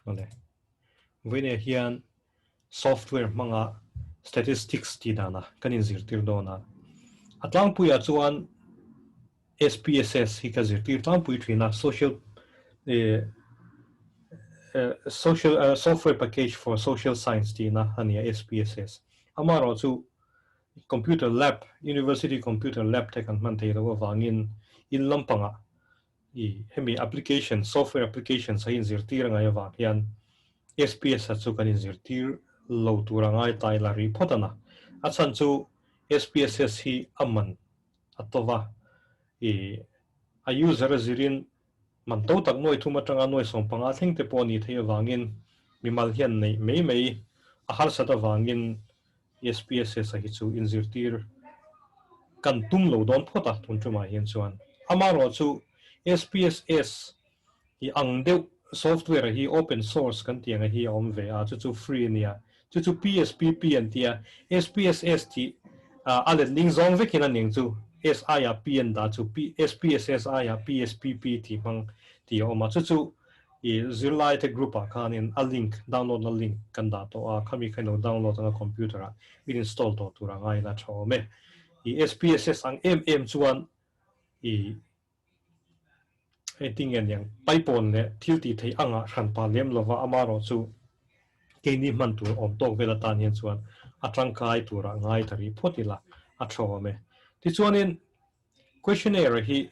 ole vine hian software manga statistics ti dana kanin zirtir dona atlang puya chuan SPSS hi ka zirtir tlang pui thina social software package for social science ti na hania SPSS amaro chu computer lab university computer lab te kan man thei lo wangin in lampanga I hemi application software application sa in zirtir nga yawa hian SPS chu kan in zirtir lo turangai tai la ri photana achan chu SPSS hi aman atova a user zirin man to tak noi thuma tanga noi som panga thing te poni thei wangin mimal hian nei mei a har sata wangin SPSS hi chu in zirtir kan tum lo don phota thun tuma hian chuan amaro chu SPSS hi ang deuh software hi open source kan tianga hi om ve a chu free nia chu PSPP an tia SPSS ti alet ling zong ve kina ning chu SI a PN da chu SPSS a PSPP ti mang ti oma chu I zirlai te group a khanin a link download na link kan da to a khami khaino download na computer a install to tura ngai na thome I SPSS ang chuan I ting yang paipon le thilti thei anga ran pa lem lova amaro chu keini man tur om tok vela tan hian chuan atangkai tura ngai thari photila a thome ti chuanin questionnaire hi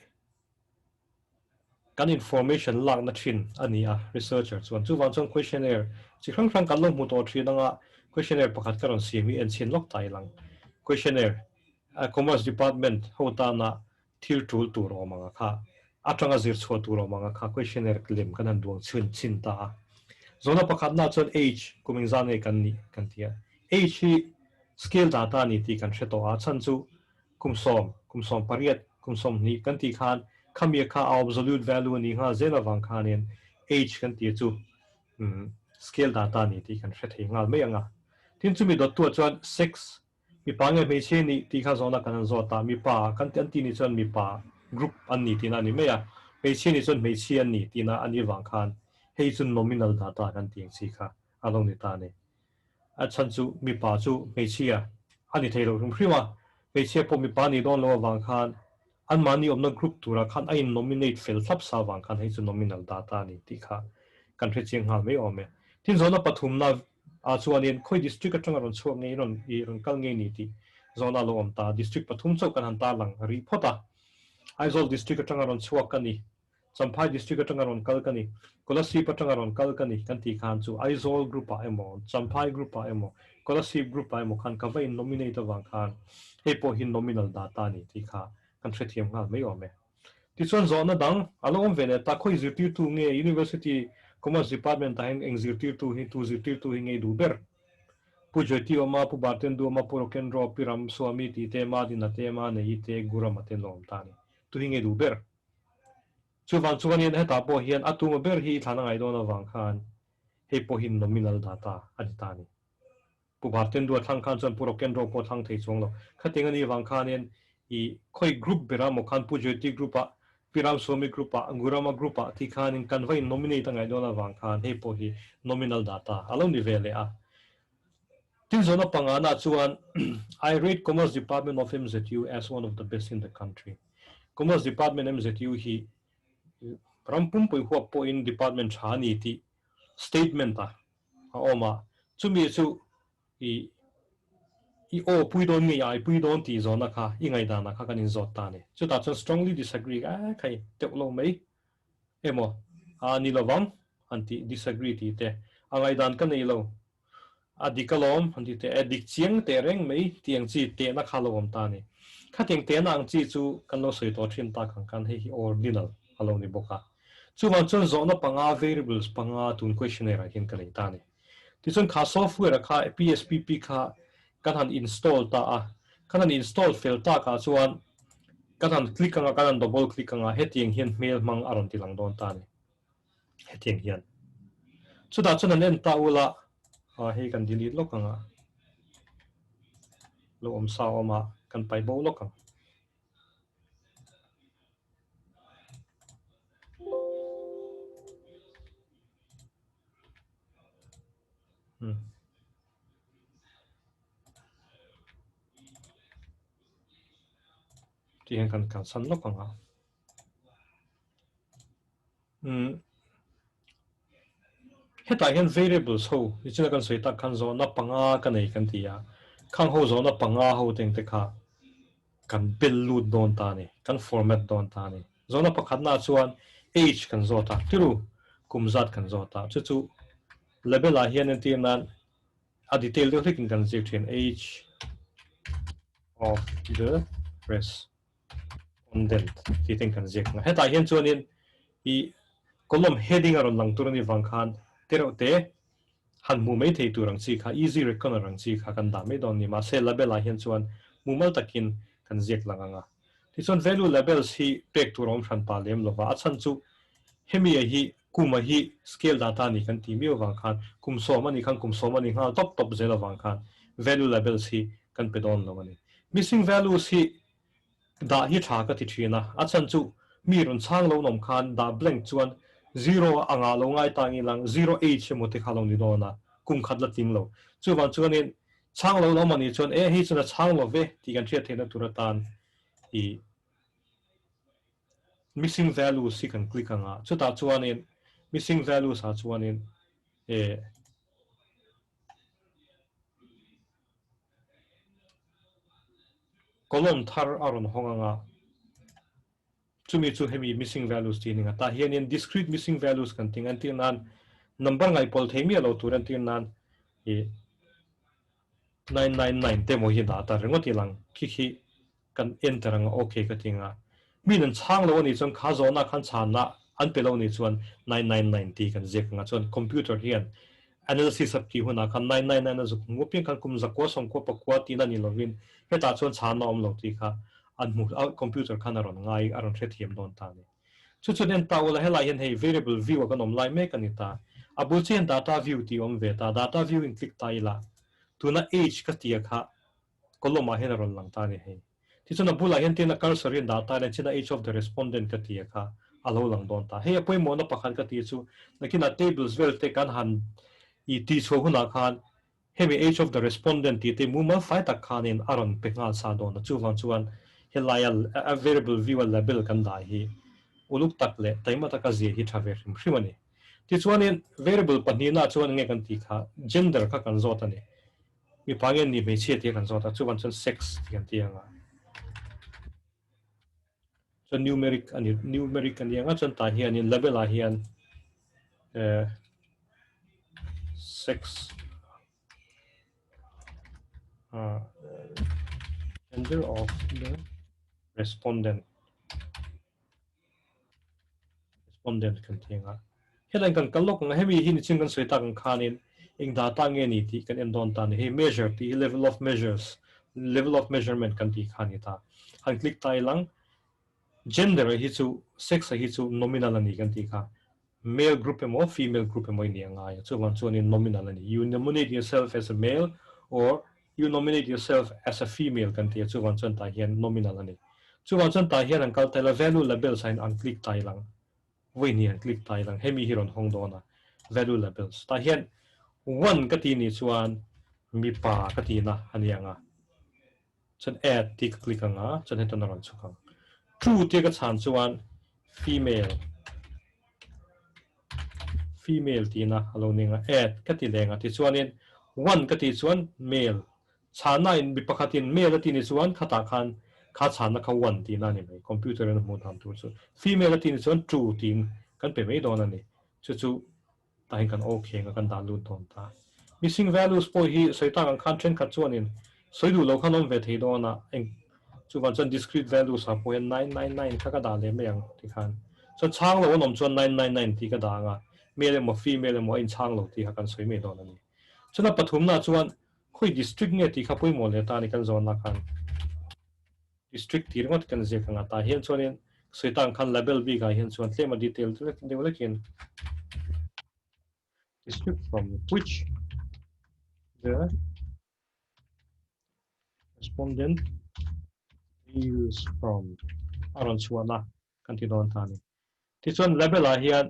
kan information lak na thin ani a researcher chuan chu wang chong questionnaire chi khrang khrang kan lo mu to thina nga questionnaire pakhat karon siami en chin lok tai lang questionnaire commerce department hota na thil tul tur omanga kha atanga zir chho tur omanga kha questionnaire claim kan an duang chin ta zona pakhat na chon age kuming zane kan ni kan tia age hi scale data ni ti kan hreto a chan chu kumsom pariat kumsom ni kan ti khan khamia kha absolute value ni nga zela wang khanin age kan ti chu scale data ni ti kan hrethe ngal me anga tin chu mi dot tu chuan sex mi pa nge me che ni ti kha zona kan zo ta mi pa kan ti ni chuan mi pa group an ni tin ani me ya me che ni chuan me che an ni tina ani wang khan hei chun nominal data kan ti chi kha along ni ta ne a chan chu mi pa chu me chia ani thei lo rum phriwa me che po mi pa ni don lo wang khan an mani omna group tura khan ai nominate fel thap sa wang khan hei chu nominal data ni ti kha kan thre cheng hal me ome tin zona pathum na a chuanin khoi district atanga ron chuak ngei ron kal ngei ni ti zona lo om ta district pathum chau kan han ta lang ri phota aizol district atanga ron chuak kani champhai district atanga ron kal kani kolasip atanga ron kal kani kan ti khan chu aizol group a emo champhai group a emo kolasip group a emo khan ka vai nominate wang khan hei po hin nominal data ni ti kha kan thre thiam ngal me ome ti chuan zona dang alom vene ta khoi zirtir tu nge university commerce department ta eng zirtir tu hi nge du ber pu joti oma pu barten du oma pu ken ro piram swami ti te ma din te ma nei te guram te lom ta ni tu hi nge du ber chu wang chuan yen heta po hian atuma ber hi thana ngai dona wang khan hei po hin nominal data ani ta ni pu barten du thang khan chuan pu ken ro po thang thei chong lo khating ani wang khan yen I khoi group bera mo khan pu joti group a piram swami group a gurama group a ti khan in kan vai nominate ngai dona wang khan hei po hi nominal data along ni vele a tin zona pangana chuan I rate commerce department of MZU as one of the best in the country commerce department MZU hi rampum pui huap po in department chani ti statement a oma chumi chu I pui don ngi ai pui don ti zona kha I ngai dana kha kan in zot ta ne chu ta chon strongly disagree a khai te lo mai emo a ni lawam anti disagree ti te angai dan kan nei lo adikalom anti te edik chiang te reng mai tiang chi te na khalom ta ne khateng te na ang chi chu kan lo soi to thin ta kan he ordinal alo ni boka chu wan chon zona panga variables panga tun questionnaire hin kan ta ne ti chon kha software kha PSPP kha kan han install ta a kan han install fel ta ka chuan kan han click anga kan han double click anga hetiang hian mail mang aron tilang don ta ni hetiang hian chu da chon an en ta ula hei kan delete lok anga lo om sa oma kan pai bo lok anga thì hiện cần sẵn lốc bằng hiện tại hiện variables ho thì chỉ là cần sợi tắc khăn gió nó bằng cái này cái gì khăn ho gió nó bằng ho tiếng tê khá kan bill load don ta ni kan format don ta ni zona pakhat na chuan age kan zo ta tiru kumzat kan zo ta chu chu level a hian tin nan a detail de thikin kan zek thin age of the respondent ti tin kan zek na heta hian chuan in I column heading aron lang tur ni wang khan tero te han mu mai thei turang chi kha easy recon rang chi kha kan da mai don ni ma se level a hian chuan mumal takin kan zek langanga ti chuan value labels hi pek turom than pa lem lova a chan chu hemi a hi kuma hi scale data ni kan ti mi wang khan kum so mani khan kum so mani ha top zela wang khan value labels hi kan pe don lo mani missing values hi da hi tha ka ti thina a chan chu mi ron chang lo nom khan da blank chuan zero anga lo ngai tangi lang zero h mo te khalong ni dona kum khat la ting lo chu wan chuan in chang lo lo mani chuan hi chuna chang lo ve ti kan thia thena turatan I missing values si kan click anga chu ta chuan in missing values ha chuan in column thar aron honganga chumi chu hemi missing values ti ninga ta hian in discrete missing values kan ting an tin nan number ngai pol themi lo turan tin nan 999 te mo hi data rengot ilang khi kan enter ang okay ka tinga min an chang lo ni chon kha zona khan chan na an pe lo ni chuan 999 ti kan zek nga chuan computer hian analysis of ki huna khan 999 zu ngopin kan kum zakwa som ko pakwa ti na ni lovin heta chuan chan na om lo ti kha an mu computer khan aron ngai aron thre thiam don ta ni chu chu den ta wala hela hian hei variable view kan om lai me kan ta abul chen data view ti om ve ta data view in click ta ila tuna age ka tia kha koloma hen ron lang ta ni hei ti chuna bula hen tina cursor in data le china age of the respondent ka tia kha alo lang don ta hei apoi mo na pakhan ka ti chu nakina tables vel te kan han I ti cho huna khan hemi age of the respondent ti te muma fai tak khan in aron pengal sa don chu wang chuan helaya a variable view a label kan da hi uluk tak le taima taka zi hi thaver hrimani ti chuan in variable panina chuan nge kan ti kha gender kha kan zota ni mi pangen ni me che ti kan zota chu wan chuan sex ti kan ti anga chuan numeric ani anga chuan ta hian in label a hian sex gender of the respondent kan tinga helan kan kalok nga hemi hin chin kan soita kan khanin ing data nge ni ti kan endon ta ni he measure ti level of measurement kan ti khani ta han click tai lang gender hi chu sex hi chu nominal ani kan ti kha male group emo female group emo ni anga ya chu wan chu ni nominal ani you nominate yourself as a male or you nominate yourself as a female kan ti chu wan chon ta hian nominal ani chu wan chon ta hian an kal tela value label sign an click tai lang voi ni an click tai lang hemi hiron hong dona value labels ta hian one ka ti ni chuan mi pa ka ti na anianga chon add ti click anga chon hetan ron chukang true ti ka chan chuan female ti na alo ninga add ka ti lenga ti chuan in one ka ti chuan male chana in mi pakhatin male ti ni chuan khata khan kha chana kha one ti na ni mai computer na mu tham tu chu female ti ni chuan true tin kan pe mai don ani chu chu ta hin kan okay nga kan da lu don ta missing values po hi soita kan khan thren khat chuan in soidu lo khan om ve thei dona eng chu wan chuan discrete values ha po 999 kha ka da le me ang ti khan so chang lo nom chuan 999 ti ka da nga male mo female mo in chang lo ti ha kan soi me don ani chuna pathum na chuan khoi district nge ti kha poi mo le ta ni kan zon na khan district ti ringot kan je kanga ta hian chuan in soitang khan label bi ga hian chuan tlema detail tu de lekin district from which the respondent is from aron chuana kan ti don ta ni ti chuan label a hian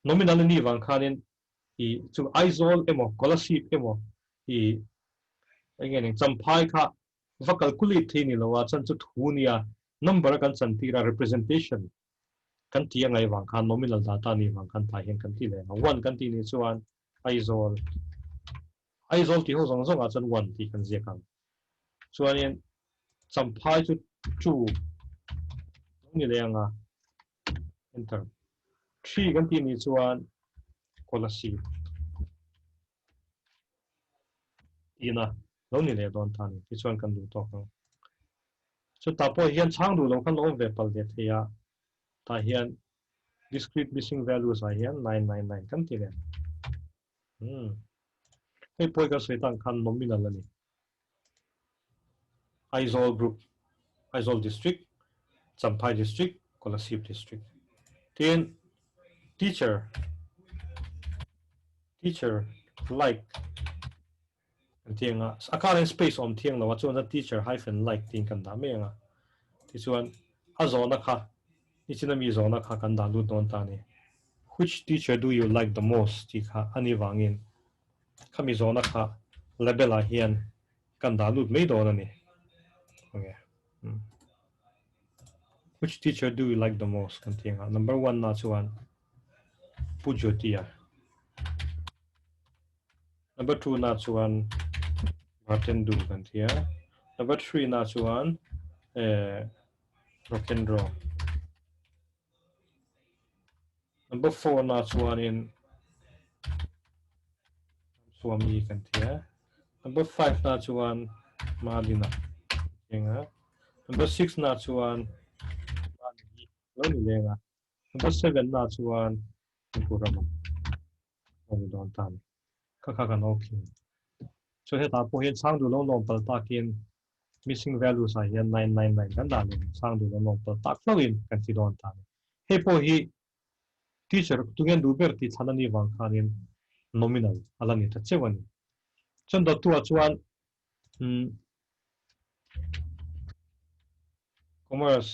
nominal ni wang khanin i chu isol emo scholarship emo i anh em chăm phai kha và calculate thì ni lo chan chu thu nia number kan chan tira representation kan ti ngai wang khan nominal data ni wang kan thai hen kan ti le one kan ti ni chuan isol isol ti ho zong zong a chan one ti kan zia kan chuan in chăm phai chu chu ni le anga enter three kan ti ni chuan scholarship ina lo ni le don tan ti chuan kan du to kan chu ta po hian chang du lo kan lo ve pal de thia ta hian discrete missing values a hian 999 kan ti le hei poi ka sei tang khan nominal ani Aizawl group Aizawl district Champhai district Kolasip district then teacher like tianga a current space om thiang lo chuan teacher hyphen like tin kan da me nga ti chuan a zona kha ichina mi zona kha kan da lu don ta ni which teacher do you like the most ti kha ani wangin khami zona kha label a hian kan da lu me don ani okay which teacher do you like the most kan tianga number 1 na chuan pujotia number 2 na chuan bartendu kan tia number 3 na chuan rock and roll number 4 na chuan in Swami kan tia number 5 na chuan Malina tinga number 6 na chuan lo ni lenga number 7 na chuan Kurama oni don tan kha kan okay so heta po hian sang du lo lom pal takin missing values a hian 999 kan da ni sang du lo lom pal tak flowin kan ti don tan he po hi teacher tungen du ber ti thanani wang khanin nominal alani ta chewani chon da tu chuan commerce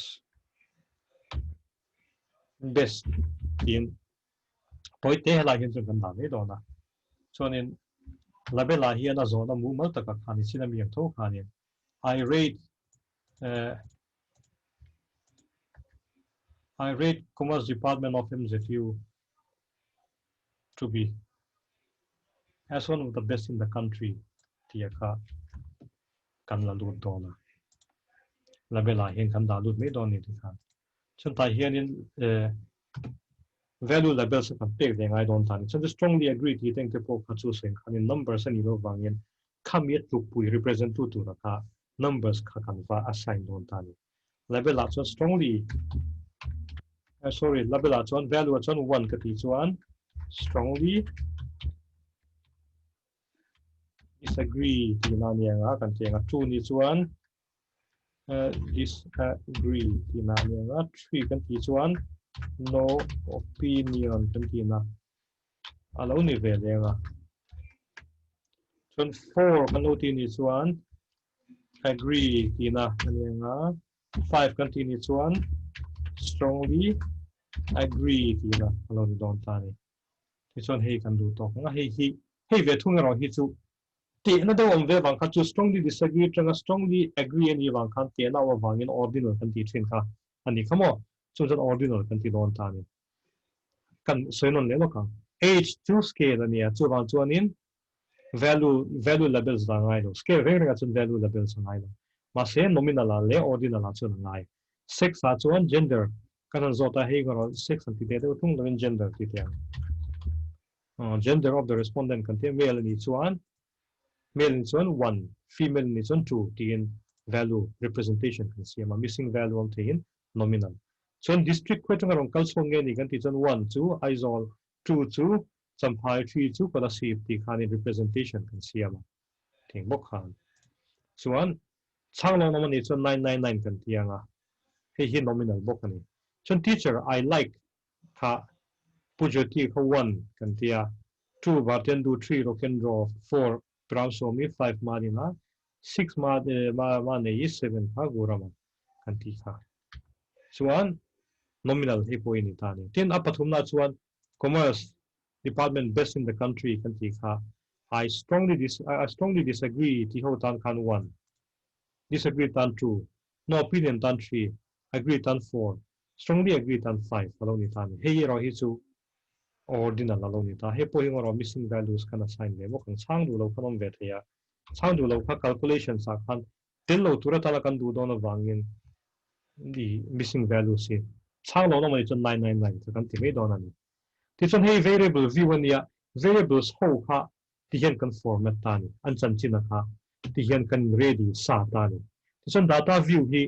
best in poite hela hin chon kan da me dona chonin labela hian a zona mu mal taka khani sina mi tho khanin I rate commerce department of MZU to be as one of the best in the country tiaka kan la lut dona labela hian kan da lut me don ni ti khan chon ta hian in value labels kan pe de ngai don tan chon strongly agree ti teng te po kha chu sen khan in numbers ani lo wangin khamiet tu pui represent tu na ka numbers kha kan va assign don tan label a chon strongly label a chon value a chon 1 ka ti chuan strongly disagree ti na ni nga kan chenga 2 ni chuan disagree ti na ni nga 3 kan ti chuan no opinion kan ti na alo ni ve lenga chon 4 kan lo ti ni chuan agree ti na ni nga 5 kan ti ni chuan strongly agree ti na alo ni don ta ni ti chuan hei kan du to nga hei ve thung ro hi chu ti na do om ve wang kha chu strongly disagree tanga strongly agree ani wang khan te na wa wangin ordinal kan ti thin kha ani khamo chu chan ordinal kan ti don ta ni kan soinon le lo ka age to scale ani chu wang chuan in value labels da ngai lo scale ve nga chun value labels ngai lo ma se nominal a le ordinal a chun ngai sex a chuan gender kan zota hei garo sex an ti te thung lo gender ti te gender of the respondent kan te male ni chuan 1 female ni chuan 2 tin value representation kan siam a missing value on tin nominal chuan district question arong kalsong nge ni kan ti chuan 1 2 Aizawl 2 2 Champhai 3 2 Kolasip ti khanin representation kan siam thing bok khan chuan changlong namani ni chuan 999 kan tianga hi nominal bok ani chuan teacher I like kha pujoti kha 1 kan tia 2 bartend do 3 rock and roll 4 Browsomi 5 Marina 6 Mane 7 Hagurama Kantika. Chuan nominal hipo ini tani. Tin apathumna chuan commerce department best in the country kan ti kha I strongly disagree ti ho tan khan 1 disagree tan 2 no opinion tan 3 agree tan 4 strongly agree tan 5 alo ni tan he ro hi chu ordinal alo ni ta he po hing ro missing values kan assign le mo kan chang du lo kan ve thia chang du lo kha calculation sa khan tel lo tura ta kan du don wangin the missing values hi chang lo no mai chu 999 kan ti me don ani ti chon hey variable v1 ya variables ho kha ti hian kan format ta ni an chan china kha ti hian kan ready sa ta ni ti chon data view hi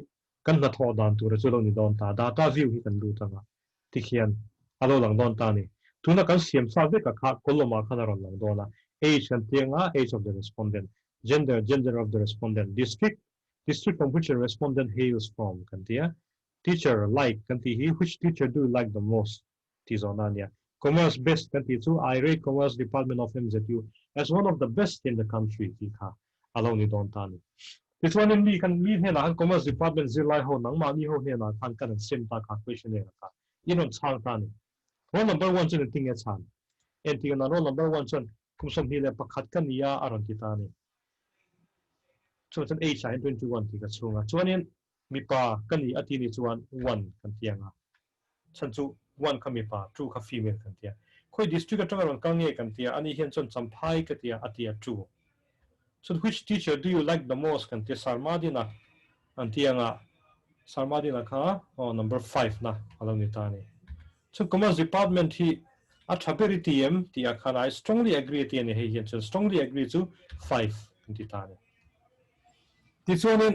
kan na tho dan tu ra chu lo ni don ta data view hi kan du ta nga ti hian alo lang don ta ni tuna kan siam sa ve ka kha koloma kha na ron lang dona age kan tianga age of the respondent gender of the respondent district from which the respondent hails from kan tia teacher like kan ti hi which teacher do you like the most ti zonania commerce best kan ti chu I rate commerce department of MZU as one of the best in the country ti kha alo ni don ta ni this one in mi kan mi he na commerce department zilai ho nang ma mi ho he na kan kan sim ta ka questionnaire ka inon chang ta ni roll number 1 chen ting e chan en ti na roll number 1 chen kum som hi le pakhat kan ya aron ti ta ni chu chen age 21 ti ka chunga chuanin mi pa kan ni ati ni chuan 1 kan tianga chan chu 1 kha mi pa 2 kha female kan tia khoi district atang ron kang nge kan tia ani hian chon champhai ka tia atia 2 so which teacher do you like the most kan tia sarmadina an tianga sarmadina kha number 5 na along ni ta ni so commerce department hi a thaberi tm tia khan I strongly agree ti ani he hian chon strongly agree to 5 kan ti ta ni ti chuanin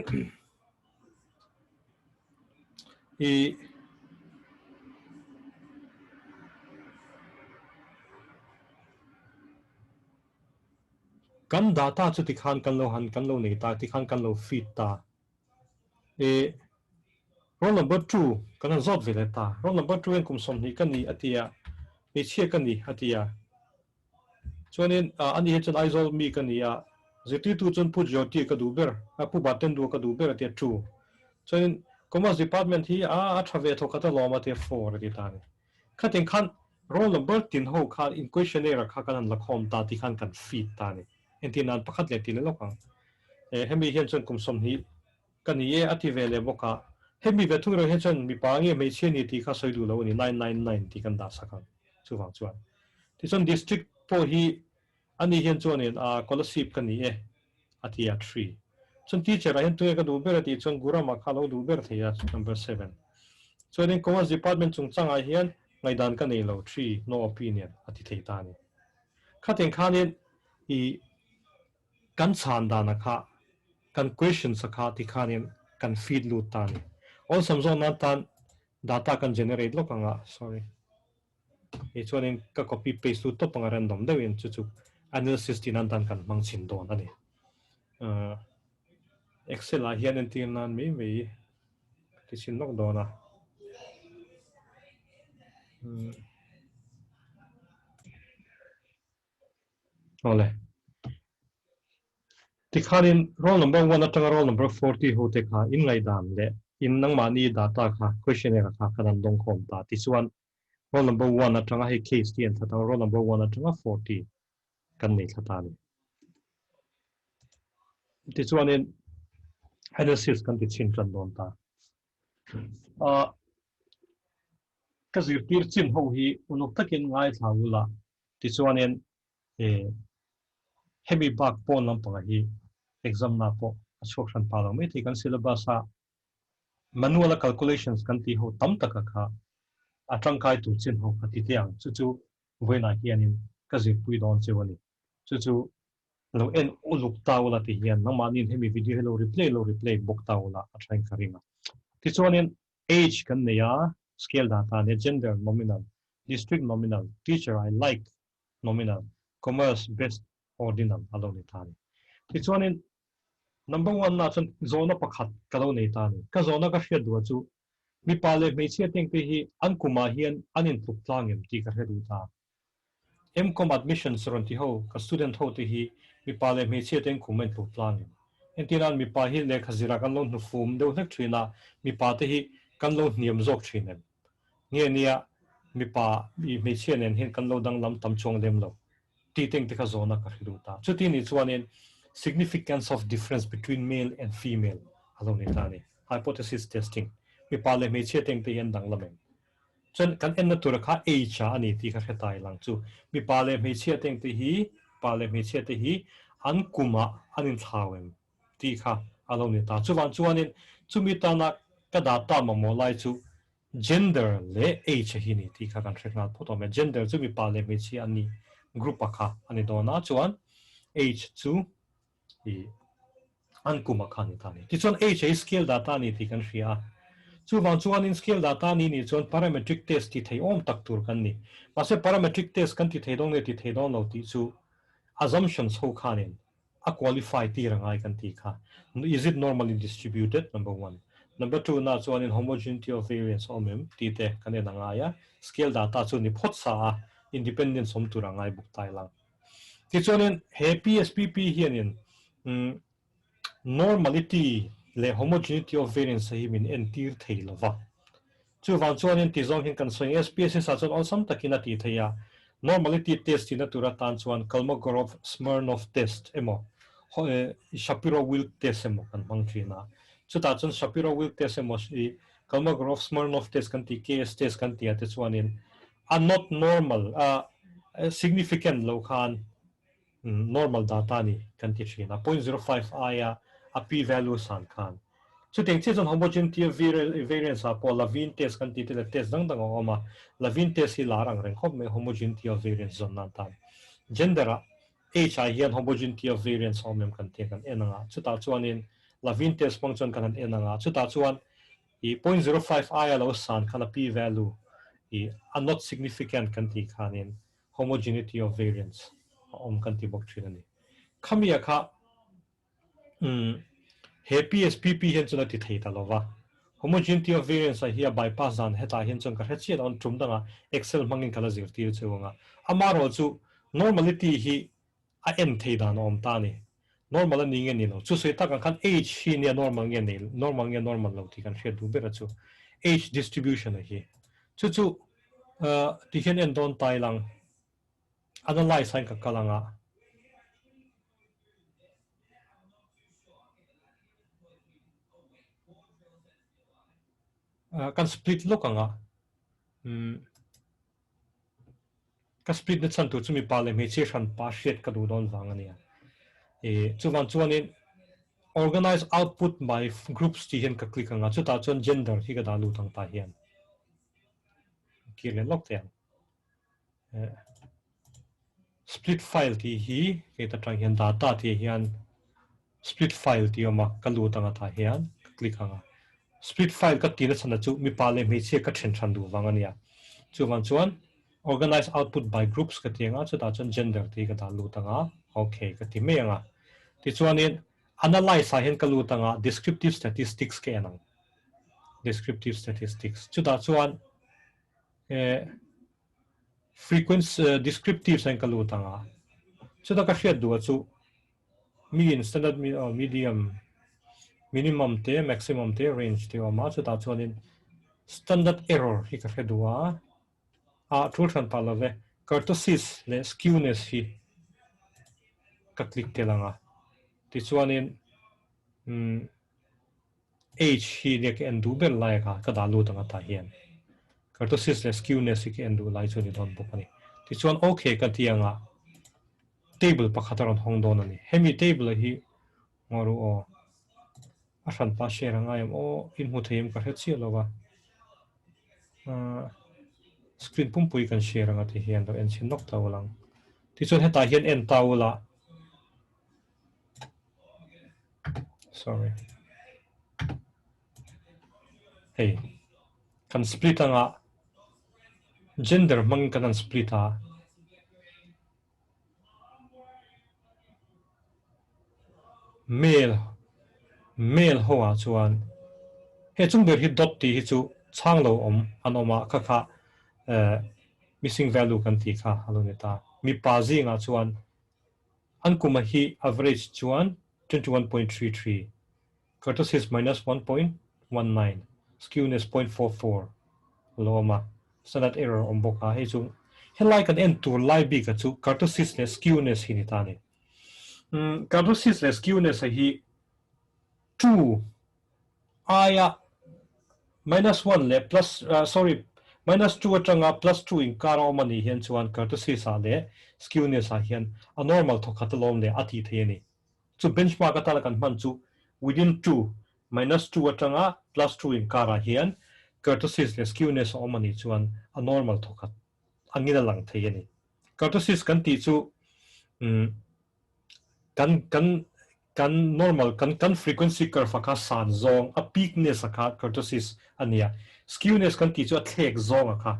i kan data chu ti khan kan lo han kan lo nei ta ti khan kan lo feed ta e roll number 2 kan zot vele ta roll number 2 en kum som ni kan ni atia e chia kan ni atia chuanin ani he chon aizol mi kan ni a zeti tu chon pu joti ka du ber a pu baten du ka du ber atia 2 chuanin commerce department hi a thave tho kata lo ma te 4 ti ta ni khatin khan roll number 3 ho khan in questionnaire kha kan la khom ta ti khan kan feed ta ni en tin an pakhat le ti le lo ka e hemi hian chon kum som ni kan ni e ati vele boka hemi ve thung ro hian chon mi pa nge me che ni ti kha soi du lo ni 999 ti kan da sakang chu wang chuan ti chon district po hi ani hian chon en a scholarship kan ni e ati a 3 chon teacher a hian tu ka du ber ti chon gura ma kha lo du ber thia number 7 so in commerce department chung changa hian ngai dan ka nei lo 3 no opinion ati thei ta ni khaten khanin I kan chan da na kha kan question sa kha ti khanin kan feed lu ta ni all samzo na tan data kan generate lo kanga sorry e chuanin ka copy paste lu to panga random de win chu chu analysis tin an tan kan mang chin don ani excel a hian en tin nan mi me ti chin nok do na ole ti khanin roll number 1 atanga roll number 40 ho te kha in ngai dan le in nang mani data kha questionnaire kha kan dong khom ta ti chuan roll number 1 atanga he case ti an thata roll number 1 atanga 40 kan nei thata ni ti chuanin analysis kan ti chin kan don ta ka zir tir chin ho hi unuk takin ngai thawula ti chuanin e hemi bak pon lam panga hi exam na po asokhan palo me ti kan syllabus a manual calculations kan ti ho tam taka kha atang kai tu chin ho khati tiang chu chu voina hianin ka zir pui don chewani chu chu lo en uluk tawla ti hian namanin hemi video hello replay book tawla athain karinga ti chuanin age kan neya scale data ne gender nominal district nominal teacher I like nominal commerce best ordinal alone tani ti chuanin number 1 na chon zona pakhat kalo nei tani ka zona ka hriat du chu mi pale me chia teng te hi an kuma hian anin tluk tlangem ti ka hredu ta mcom admissions ron ti ho ka student ho ti hi mi pale me chia teng kumen tluk tlangem entinan mi pa hi le khazira kan lo nu fum deuh hlek thina mi pa te hi kan lo hniam zok thinem nge nia mi pa mi chen en hin kan lo dang lam tam chong dem lo ti teng te kha zona ka hridu ta chu ti ni chuan in significance of difference between male and female alo ni ta ni hypothesis testing mi pa le mi che teng te yan dang lamen chen kan en na tur kha a cha ani ti kha hetai lang chu mi pa le mi che teng te hi pa le mi che te hi an kuma anin thawem ti kha alo ni ta chuan in chu mi ta na ka da ta ma mo lai chu gender le age hi ni ti kha kan threkna photo me gender chu mi pa le mi chi ani group akha ani dona chuan age chu i an kuma kha ni ta ni ti chuan age hi scale data ni ti kan hria chu wang chuan in scale data ni ni chuan parametric test ti thei om tak tur kan ni ma se parametric test kan ti thei dong ne ti thei dong lo ti chu assumptions ho khanin a qualify ti rangai kan ti kha is it normally distributed number 1 number 2 na chuan in homogeneity of variance omem ti te kan en anga ya scale data chu ni phot sa independent som tu rangai buk tai lang ti chuan in he pspp hianin normality le homogeneity of variance hi min en tir thei lova chu wang chuan in ti zong hin kan soi SPSS a chuan on takina ti theia normality test in atura tan chuan Kolmogorov Smirnov test emo Shapiro Wilk test emo kan mang thina chu ta chuan Shapiro Wilk test emo si Kolmogorov Smirnov test kan ti KS test kan ti ate chuan in a not normal significant lo khan normal data ni kan ti thina 0.05 aya a p value san khan chu teng che chon homogeneity of variance a po Levine test kan ti te test dang dang oma Levine test hi larang reng khop me homogeneity of variance zon nan tan gender a age a hian homogeneity of variance homem kan te kan enanga chu ta chuan in Levine test function kan enanga chu ta chuan i 0.05 aya lo san kan a p value i are not significant kan ti khanin homogeneity of variance om kan ti bok thina ni khamia kha he PSPP hian chuna ti thei ta lova homogeneity of variance a hi bypass dan heta hian chung ka hrechi on trum danga excel mangin kala zir tir chunga amaro chu normality hi a en thei dan om ta ni normal ni nge ni lo chu se ta kan age hi ni normal nge ni normal lo ti kan hre du bera chu age distribution hi chu ti hian en don tai lang analyze hain ka kalanga kan split lo kanga ka split na chan tu chumi pale me che ran pa shet ka du don wang ania chuan in organize output by groups ti hian ka click anga chu ta chuan gender hi ka dalu tang ta hian kilen lok tiang split file ti hi ke ta tang hian data ti hian split file ti oma ka lu tanga ta hian click anga split file ka ti na chana chu mi pale me che ka then than du wang ania chuan organize output by groups ka tianga chu ta chuan gender ti ka dalu tanga okay ka ti me anga ti chuan in analyze a hian ka lu tanga descriptive statistics ke anang descriptive statistics chu ta chuan frequency descriptive san ka lu tanga chu ta ka hriat du chu mean standard medium minimum te maximum te range te ma chu ta chuan in standard error hi ka hriat du thul than palave kurtosis le skewness hi ka click te langa ti chuan in age hi ne ke endu bel lai ka dalu tanga ta hian kurtosis le skewness hi ke endu lai chu ni don bokani ti chuan okay ka tianga table pakhataron hongdon ani hemi table hi ngoru o a ran pa share anga em o in mu theim ka hrechi lowa screen pumpui kan share anga ti hian do en chin nok tawalang ti chuan heta hian en tawla sorry hey kan split anga gender mang kan split a male hoa chuan he chung ber hi dot ti hi chu changlo om anoma kha missing value kan ti kha haloneta mi pa zinga chuan ankuma hi average chuan 21.33 kurtosis minus 1.19 skewness 0.44 loma standard error omboka he chu helai kan en tur lai bi ka chu kurtosis le skewness hi ni ta ni kurtosis le skewness hi 2 aya -1 le plus sorry -2 atanga +2 in kara mani hian chuan kurtosis a le skewness a hian a normal thokatalom le ati theni chu benchmark atala kan man chu within 2 -2 atanga +2 in kara hian kurtosis le skewness o mani chuan a normal thokat angina lang theni kurtosis kan ti chu kan normal kan frequency curve ka san zong a peakness ka kurtosis ania skewness kan ti chu a thlek zong ka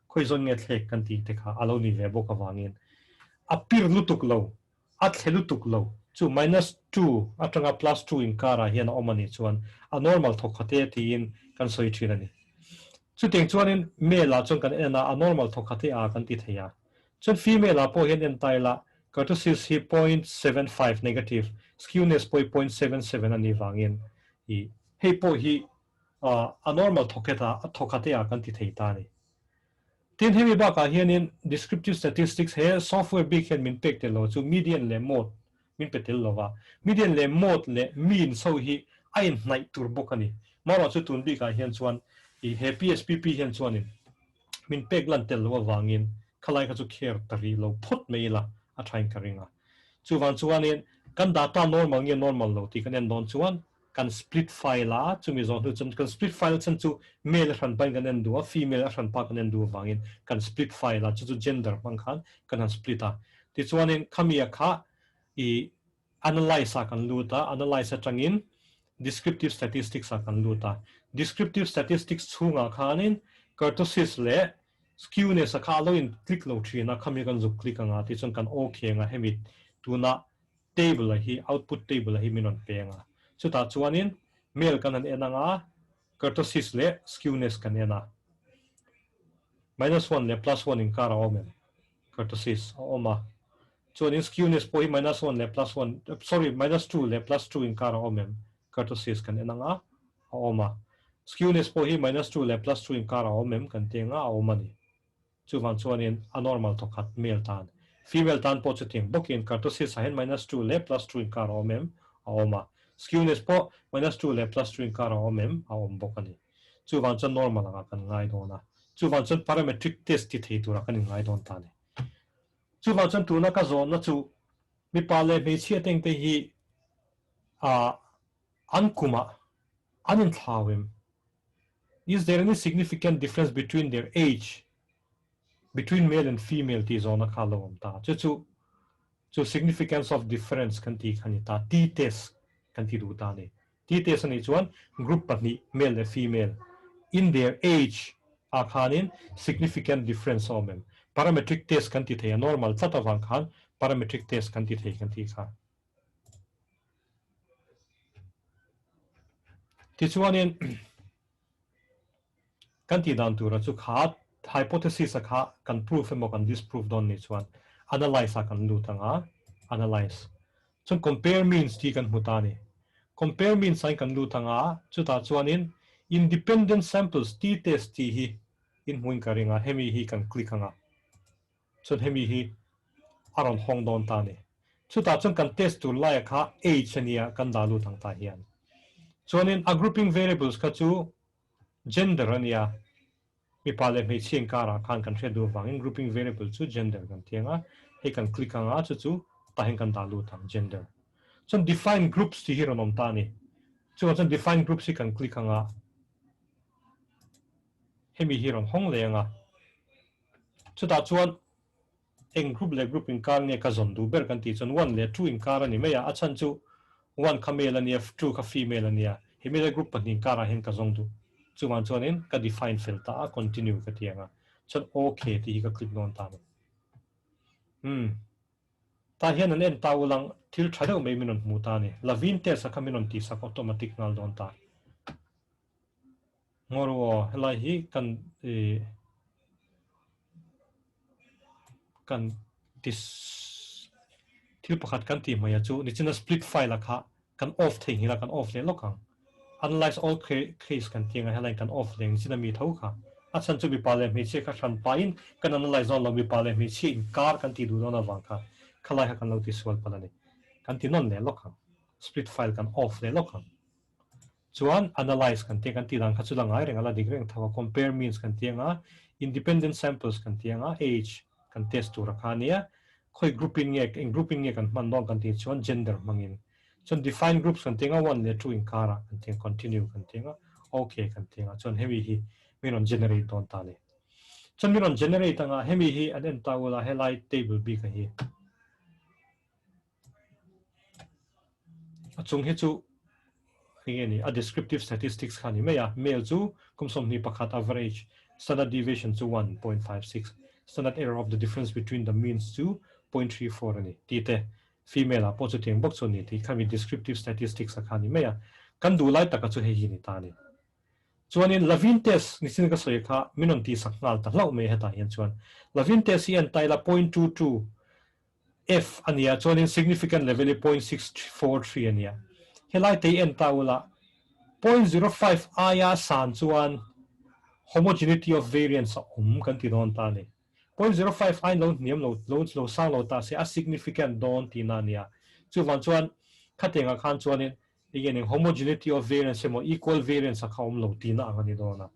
khoi zon nge thlek kan ti te kha alo ni ve bo ka wangin a pir lutuk lo a thlelutuk lo chu -2 atanga +2 in kara hian omani chuan a normal thokhate tin kan soi thina ni chu teng chuanin male a chung kan ena a normal thokhate a kan ti theya chun female a po hian en taila kurtosis hi 0.75 negative skewness 0.77 ani wangin hi hei po hi a normal thokhate a kan ti thei ta ni tin hemi ba ka hianin descriptive statistics he software big hen min pek te lo chu median le mode min petel lo wa median le mode le mean so hi ain hnai tur bokani mara chu tun bi ka hian chuan I he PSPP hian chuanin min pek lan tel lo wangin khalai ka chu kher tari lo phut meila a thain karinga chuwan chuanin kan data normal nge normal lo ti kan en don chuan kan split file a chumi zon hu chun kan split file chan chu male ran ban kan en du female ran pa kan en du wangin kan split file a chu gender bang khan kan split a ti chuanin khamia kha I analyze a kan luta analyze a changin descriptive statistics a kan luta descriptive statistics chunga khanin kurtosis le skewness a kha lo in click lo thina khami kan zu click anga ti chon kan okay nga hemi tuna table hi output table hi minon penga chuta chuanin male kan an enanga kurtosis le skewness kan ena -1 le +1 in kara omen kurtosis oma chuanin skewness po hi -1 le +1 sorry -2 le +2 in kara omen kurtosis kan enanga oma skewness po hi -2 le +2 in kara omem kan tenga omani chuwan chuanin anormal to khat male tan female tan po chuting bokin kurtosis hen -2 le +2 in kara omem oma skewness po -2 le +2 in kara omem om bokani chuwan chun normal anga kan ngai dona chuwan chun parametric test ti thei tura kan ngai don ta ni chuwan chun tuna ka zon na chu mi pale me chia teng te hi ankuma anin thawim is there any significant difference between their age between male and female ti zona khalom ta chu significance of difference kan ti khanita t test kan ti du ta ne t test ani chuan group pani male and female in their age a khanin significant difference omem parametric test kan ti the normal chatawang khan parametric test kan ti the kan ti kha ti chuanin kan ti dan tura chu kha hypothesis a kha kan prove emo kan disprove don ni chuan analyze a kan lu tanga analyze chun compare means ti kan hmutani compare means sai kan lu tanga chuta chuanin independent samples t test ti hi in hmuin karinga hemi hi kan click anga chun hemi hi aron hong don ta ni chuta chun kan test tu lai kha age ania kan da lu tang ta hian chuanin a grouping variables kha chu gender ania mi pale me ching kara khan kan hredu wangin grouping variable chu gender kan tianga he kan click anga chu ta hen kan da lu tang gender chun define groups ti hiron om ta ni chun define groups hi kan click anga hemi hiron hong lenga chuta chuan eng group le group in kar ne ka zon du ber kan ti chun 1 le 2 in kar ani meya achan chu 1 ka male ani 2 ka female ania hemi le group pani kara hen ka zong du chuan chuanin ka define filter a continue ka tianga chun okay ti ka click non ta ni ta hian an en taulang thil thadeu mai minon mu ta ni lavin te sa kaminon ti sak automatic ngal don ta ngoro helai hi kan dis thil pakhat kan ti maya chu ni china split file kha kan off thei hila kan off le lokang analyze all case kan tinga helai kan off leng china mi thau kha a chan chu mi pa le mi che kha than pa in kan analyze on lo mi pa le mi che in car kan ti du don awang kha khalai ha kan lo ti swal palani kan ti non le lokha split file kan off le lokha chuan analyze kan te kan ti dang kha chu lang ai renga la digreng thawa compare means kan ti nga independent samples kan ti nga age kan test tu rakha nia khoi grouping nge kan man dong kan ti chuan gender mangin chuan define groups kan ti nga 1 le 2 in kara kan ti continue kan ti nga okay kan ti nga chuan heavy hi min on generate don ta le chuan min on generate nga hemi hi an en tawla helai table b ka hi achung hi chu ni a descriptive statistics khani me ya male chu kumsom ni pakhat average standard deviation to 1.56 standard error of the difference between the means to 0.34 ani tite female a positive box ni ti khami descriptive statistics khani me ya kan du lai taka chu he hi ni ta ni chuanin lavin test ni sin ka soi kha minon ti saknal ta lau me heta hian chuan lavin test hi an taila 0.22 f ania chuanin significant level 0.643 ania helai te en taula 0.05 aya san chuan homogeneity of variance kan ti don ta ni 0.05 ai lo niam lo sang lo ta se a significant don ti na nia chu van chuan khatenga khan chuanin again homogeneity of variance mo equal variance a khawm lo ti na angani dona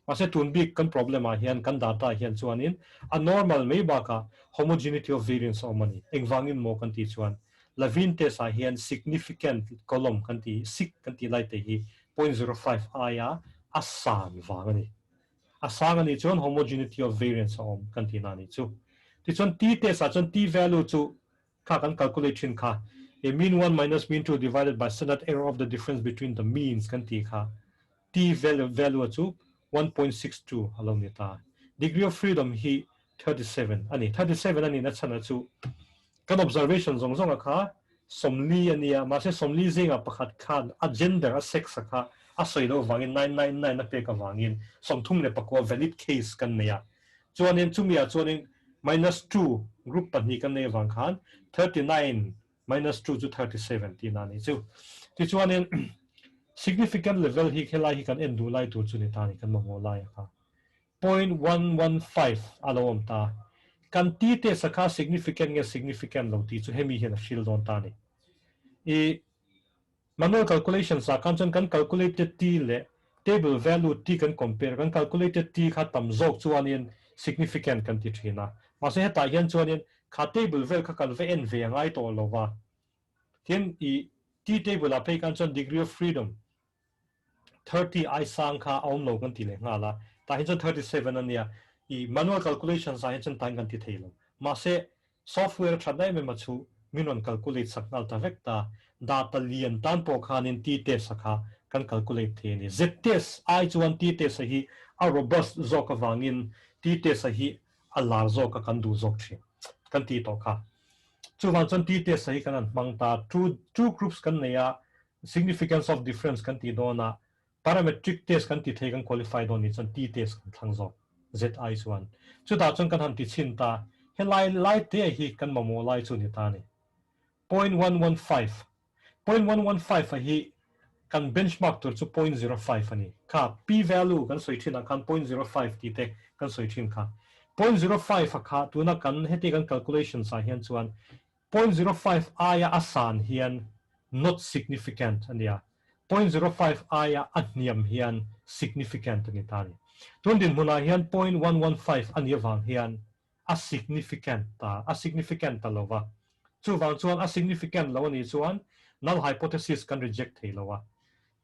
mase tun big kan problem a hian kan data hian chuanin a normal mai ba ka homogeneity of variance omani engwangin mo kan ti chuan lavin test a hian significant column kan ti sig kan ti lai te hi 0.05 aya asan wangani asang ani chuan homogeneity of variance om kan ti na ni chu ti chuan t test a chuan t value chu kha kan calculate thin kha a mean 1 minus mean 2 divided by standard error of the difference between the means kan ti kha t value chu 1.62 along ni ta degree of freedom hi 37 ani 37 ani na chana chu kan observation zong zong a kha somli ania ma se somli zinga pakhat khan a gender a sex a kha a soilo wangin 999 na pe ka wangin somthum le pakwa valid case kan neya chuanin chumia chuanin -2 group pani kan nei wang khan 39 -2 to 37 ti na ni chu ti chuanin significant level hi khela hi kan endu lai tu chu ni ta ni kan mo lai kha 0.115 alom ta kan ti te sakha significant lo ti chu hemi hian a shil don ta ni e manual calculation sa kan chon kan calculated t le table value t kan compare kan calculated t kha tam zok chuanin significant kan ti thina ma se ta hian chuanin kha table vel kha kan ve en ve ngai to lova hian I t table a pe kan chon degree of freedom 30 ai sang kha aum lo kan ti le nga la ta hian chon 37 ania I manual calculation sa hian chon tan kan ti theilo ma se software thadai me ma chu minon calculate saknal ta vekta data lian tan po khanin t test sakha kan calculate the ni z test I chuan t test hi a robust zok awangin t test hi a lar zok ka kan du zok thi kan ti to kha chuan chon t test hi kan an mangta two groups kan neya significance of difference kan ti dona parametric test kan ti thei kan qualify don ni chon t test kan thang zok zi chuan chu da chon kan han ti chin ta he lai te hi kan mamo lai chu ni ta ni 0.115 a hi kan benchmark tur chu 0.05 ani kha p value kan soi thina kan 0.05 ti te kan soi thin kha 0.05 a kha tuna kan heti kan calculation sa hian chuan 0.05 aya asan hian not significant ania 0.05 aya atniam hian significant ani ta ni tun din huna hian 0.115 ani wang hian a significant ta lova chu wang chuan a significant lo ani chuan null hypothesis kan reject thei lowa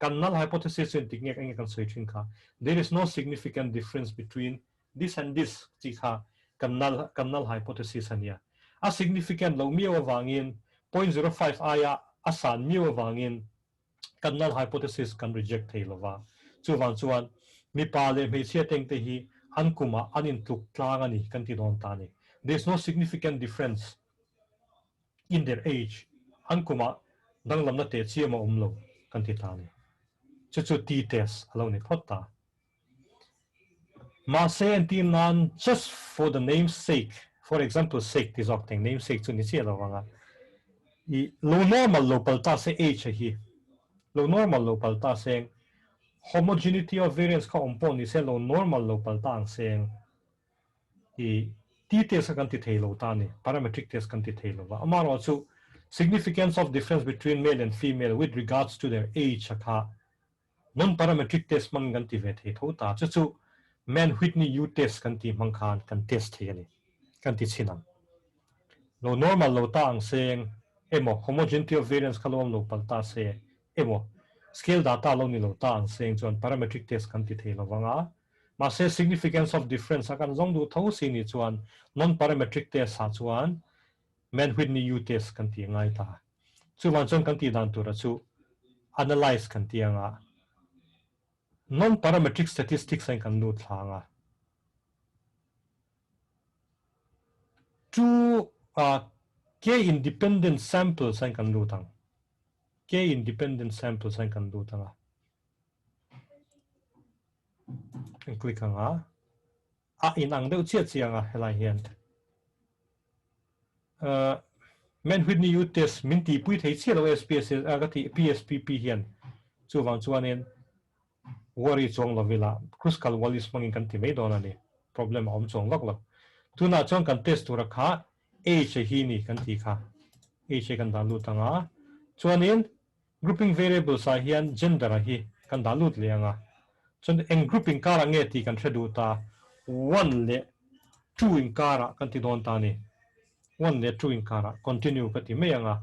kan null hypothesis in tiknek ang kan soi thin kha there is no significant difference between this and this chi kha kan null hypothesis ania a significant lo mi awangin 0.05 aya asan mi awangin kan null hypothesis kan reject thei lowa chu wang chuan mi pa le me chia teng te hi an kuma anin tuk tlang ani kan ti don ta ni there is no significant difference in their age an kuma dang lam na te chiama umlo kan ti ta ni chu t test alo ni thotta ma se an ti nan just for the name's sake for example sake ti zok teng namesake chu ni chia lo wanga I lo normal lo palta se age hi lo normal lo palta se homogeneity of variance ka ompon ni se lo normal lo paltang seng I t test kan ti thelo ta ni parametric test kan ti thelo wa amaro chu significance of difference between male and female with regards to their age kha non parametric test man kan ti ve the tho ta chu man whitney u test kan ti mang khan kan test the ni kan ti chinam lo normal lo ta ang seng emo homogeneity of variance kalom lo palta se emo scale data lo ni lo ta ang seng chuan parametric test kan ti thelo wanga ma se significance of difference akan zong du tho si ni chuan non parametric test ha chuan man whitney u test kan ti ngai ta chuan chuan kan ti dan tu ra chu analyze kan ti anga non parametric statistics ang kan nu thlanga two k independent samples ang kan nu tang k independent samples ang kan nu tanga and click anga in ang deuh chiat chianga helai hian men whitney u test min ti pui thei chialo SPS ka ti PSPP hian chu wang chuanin worry chong lovila crucial wallis mangin kan ti mai don ani problem om chong lok lo tuna chong kan test tu rakha age hi ni kan ti kha age kan dalu tanga chuanin grouping variables a hian gender hi kan dalu tleanga chon eng grouping kara nge ti kan thredu ta 1 le 2 in kara kan ti don ta ni 1 le 2 in kara continue ka ti mai anga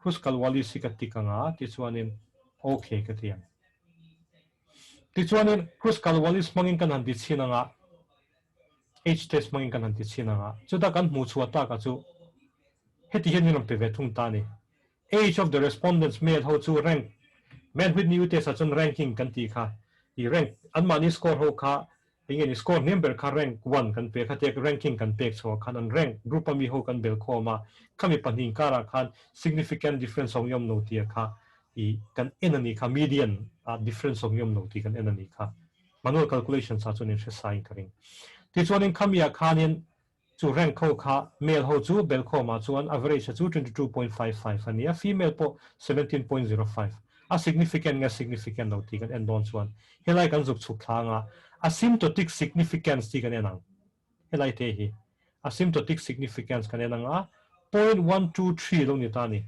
crucial wallis ka ti kanga ti chuanin okay ka ti ti chuanin crucial wallis mangin kan han ti chinanga age test mangin kan han ti chinanga chuta kan mu chuata ka chu heti hian ram pe ve thung ta ni age of the respondents male how to rank man with new test achon ranking kan ti kha I rank an mani score ho kha ingeni score number kha rank 1 kan pe kha tek ranking kan pe so khan an rank group ami ho kan bel khoma khami panin kara khan significant difference ong yom no ti kha I kan enani kha median difference ong yom no ti kan enani kha manual calculation sa chon in sai karing ti chuanin khamia khanin chu rank ho kha male ho chu bel khoma chuan average chu 22.55 ania female po 17.05 a significant no ti kan endon chuan helai kan zuk chuk thanga asymptotic significance ti kan enang helai te hi asymptotic significance kan enanga 0.123 lo ni ta ni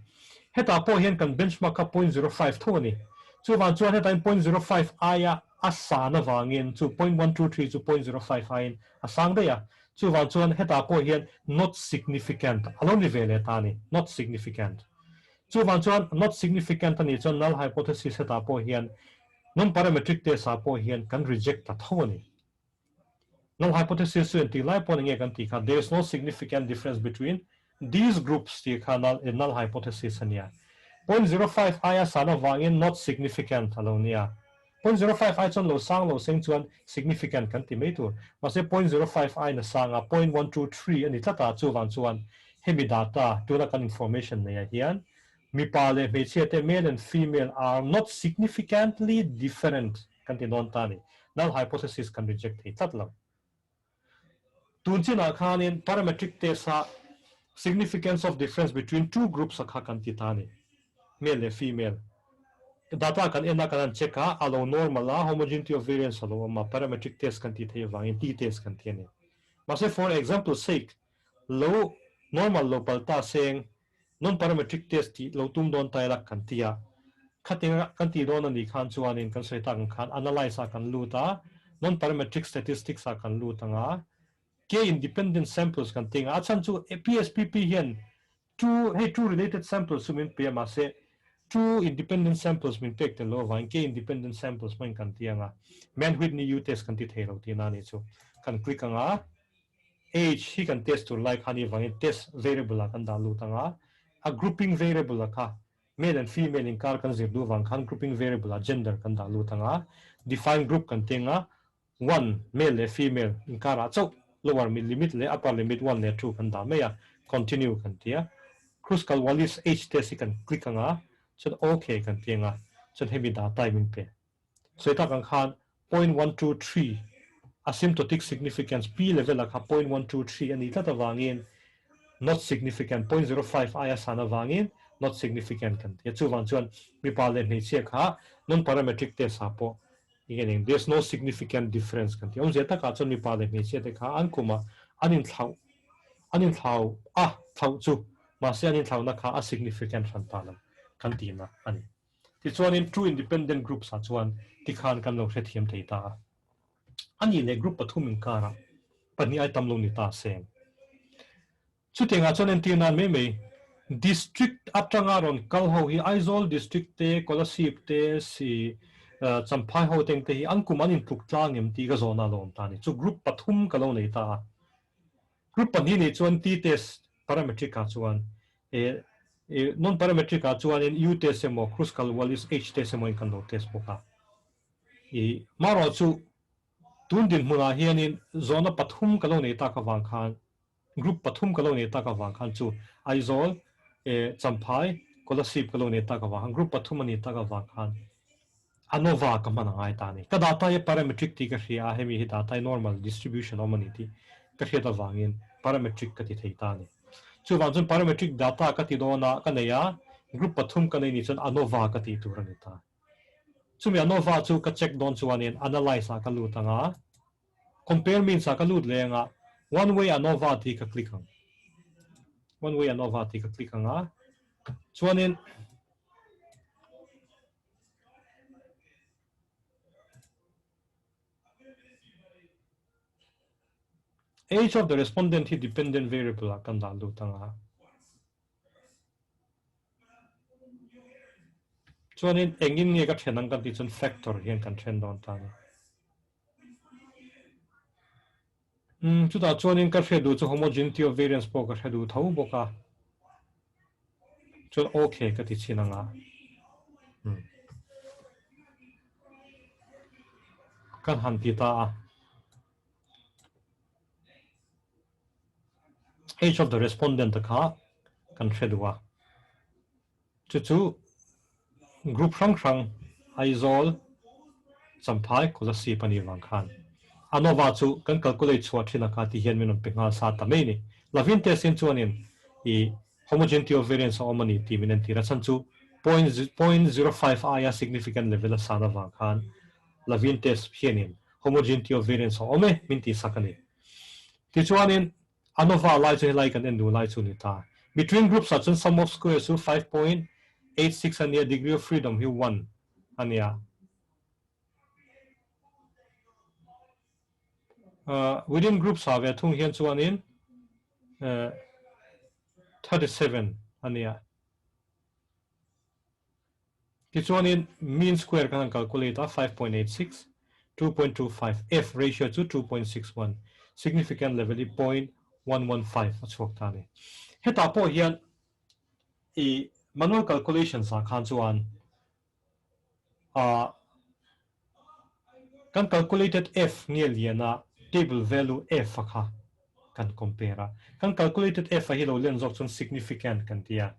heta po hian kan benchmark ka 0.05 tho ni chu wa chuan heta 0.05 aya asana wangin chu 0.123 chu 0.05 ain asang de ya chu wa chuan heta po hian not significant alon ni vele ta ni not significant chu wa chuan not significant ani chuan null hypothesis heta po hian non parametric test a po hian kan reject ta tho ni null hypothesis chu ti lai po nge kan ti kha there is no significant difference between these groups ti kha null hypothesis ania 0.05 aya sana wangin not significant alonia 0.05 ai chon lo sang lo seng chuan significant kan ti mai tur ma se 0.05 ai na sanga 0.123 ani tata chu wang chuan hemi data tuna kan information ne hian mi pa le me che te male and female are not significantly different kan ti non ta ni null hypothesis kan reject hi tatlam tunchina khanin parametric test significance of difference between two groups akha kan ti ta ni male and female data kan ena kan check alo normal homogeneity of variance alo ma parametric test kan ti thei wangin t test kan ti ni ma se for example sake low normal lo palta seng non parametric test ti lo tum don tai lak kan tia khatinga kan ti don ani khan chuanin kan sei ta kan analyze kan luta non parametric statistics kan lutanga k independent samples kan tinga achan chu PSPP hian two related samples sumin pe ma se two independent samples min pek te lo wang ke independent samples man kan tianga man whitney u test kan ti thelo ti na ni chu kan click anga age hi kan test to like hani wang test variable kan da lu tanga a grouping variable kha male and female in kar kan zir du wang khan grouping variable gender kan da lu tanga define group kan tinga one male le female in kara chau lower limit le upper limit 1 le 2 kan da me ya continue kan tia crucial wallis age test kan click anga chon okay kan tianga chon hemi data min pe so ta kan khan 0.123 asymptotic significance p level la kha 0.123 ani ta wangin not significant 0.05 aya sana wangin not significant kan ya chu wang chuan mi pa le nei che kha non parametric test ha po again there's no significant difference kan ti om zeta ka chon mi pa le me che te kha an kuma anin thau thau chu ma se anin thau na kha a significant ran ta lam kan ti na ani ti chuan in two independent groups a chuan ti khan kan lo hre thiam thei ta ani le group pathum in kara pani ai tam lo ni ta seng chu tenga chuan en ti nan me me district atanga ron kal ho hi aizol district te kolasip te si champhai ho teng te hi an kum anin tuk tlang em ti ga zona lom ta ni chu group pathum ka lo nei ta group pani ni chuan t test parametric ka chuan non parametric ka chuan in u test emo crucial wallis h test emo in kan lo test boka maro chu tun din hmuna hianin zona pathum ka lo nei ta ka wang khan group pathum ka lo nei ta ka wang khan chu aizol champhai kolasip ka lo nei ta ka wang group pathum ani ta ka wang khan anova ka mana ngai ta ni ka data ye parametric ti ka hria hemi hi data normal distribution omani ti ka hria ta wangin parametric ka ti thei ta ni chu wang chun parametric data ka ti dona ka neya group pathum ka nei ni chun anova ka ti tur ani ta chu mi anova chu ka check don chuanin analyze a ka lu tanga compare means a ka lut lenga one way anova ti ka click ang one way anova ti ka click anga chuanin age of the respondent hi dependent variable a kan da lu tanga chuanin engin nge ka thenang kan ti chun factor hian kan then don ta ni chu da chuanin ka hre du chu homogeneity of variance po ka hre du thau boka chu okay ka ti chinanga kan han ti ta age of the respondent ka kan hre duwa chu group rang aizol champhai kolasi pani wang khan anova chu kan calculate chhuat thina ka ti hian minun penga sa ta mai ni lavin test in chuanin I homogeneity of variance omani ti minen ti ra chan chu 0.05 aya significant level a sana wang khan lavin test hianin homogeneity of variance ome min ti sakani ti chuanin anova lai chu lai kan endu lai chu ni ta between groups such as sum of squares so 5.86 ania degree of freedom hi 1 ania within groups have thung hian chuanin 37 ania ti chuanin mean square kan calculate 5.86 2.25 f ratio to 2.61 significant level 0.115 achok ta ni heta po hian manual calculations a khan chuan kan calculated f nge liana table value f kha kan compare kan calculated f hi lo len jok chun significant kan tia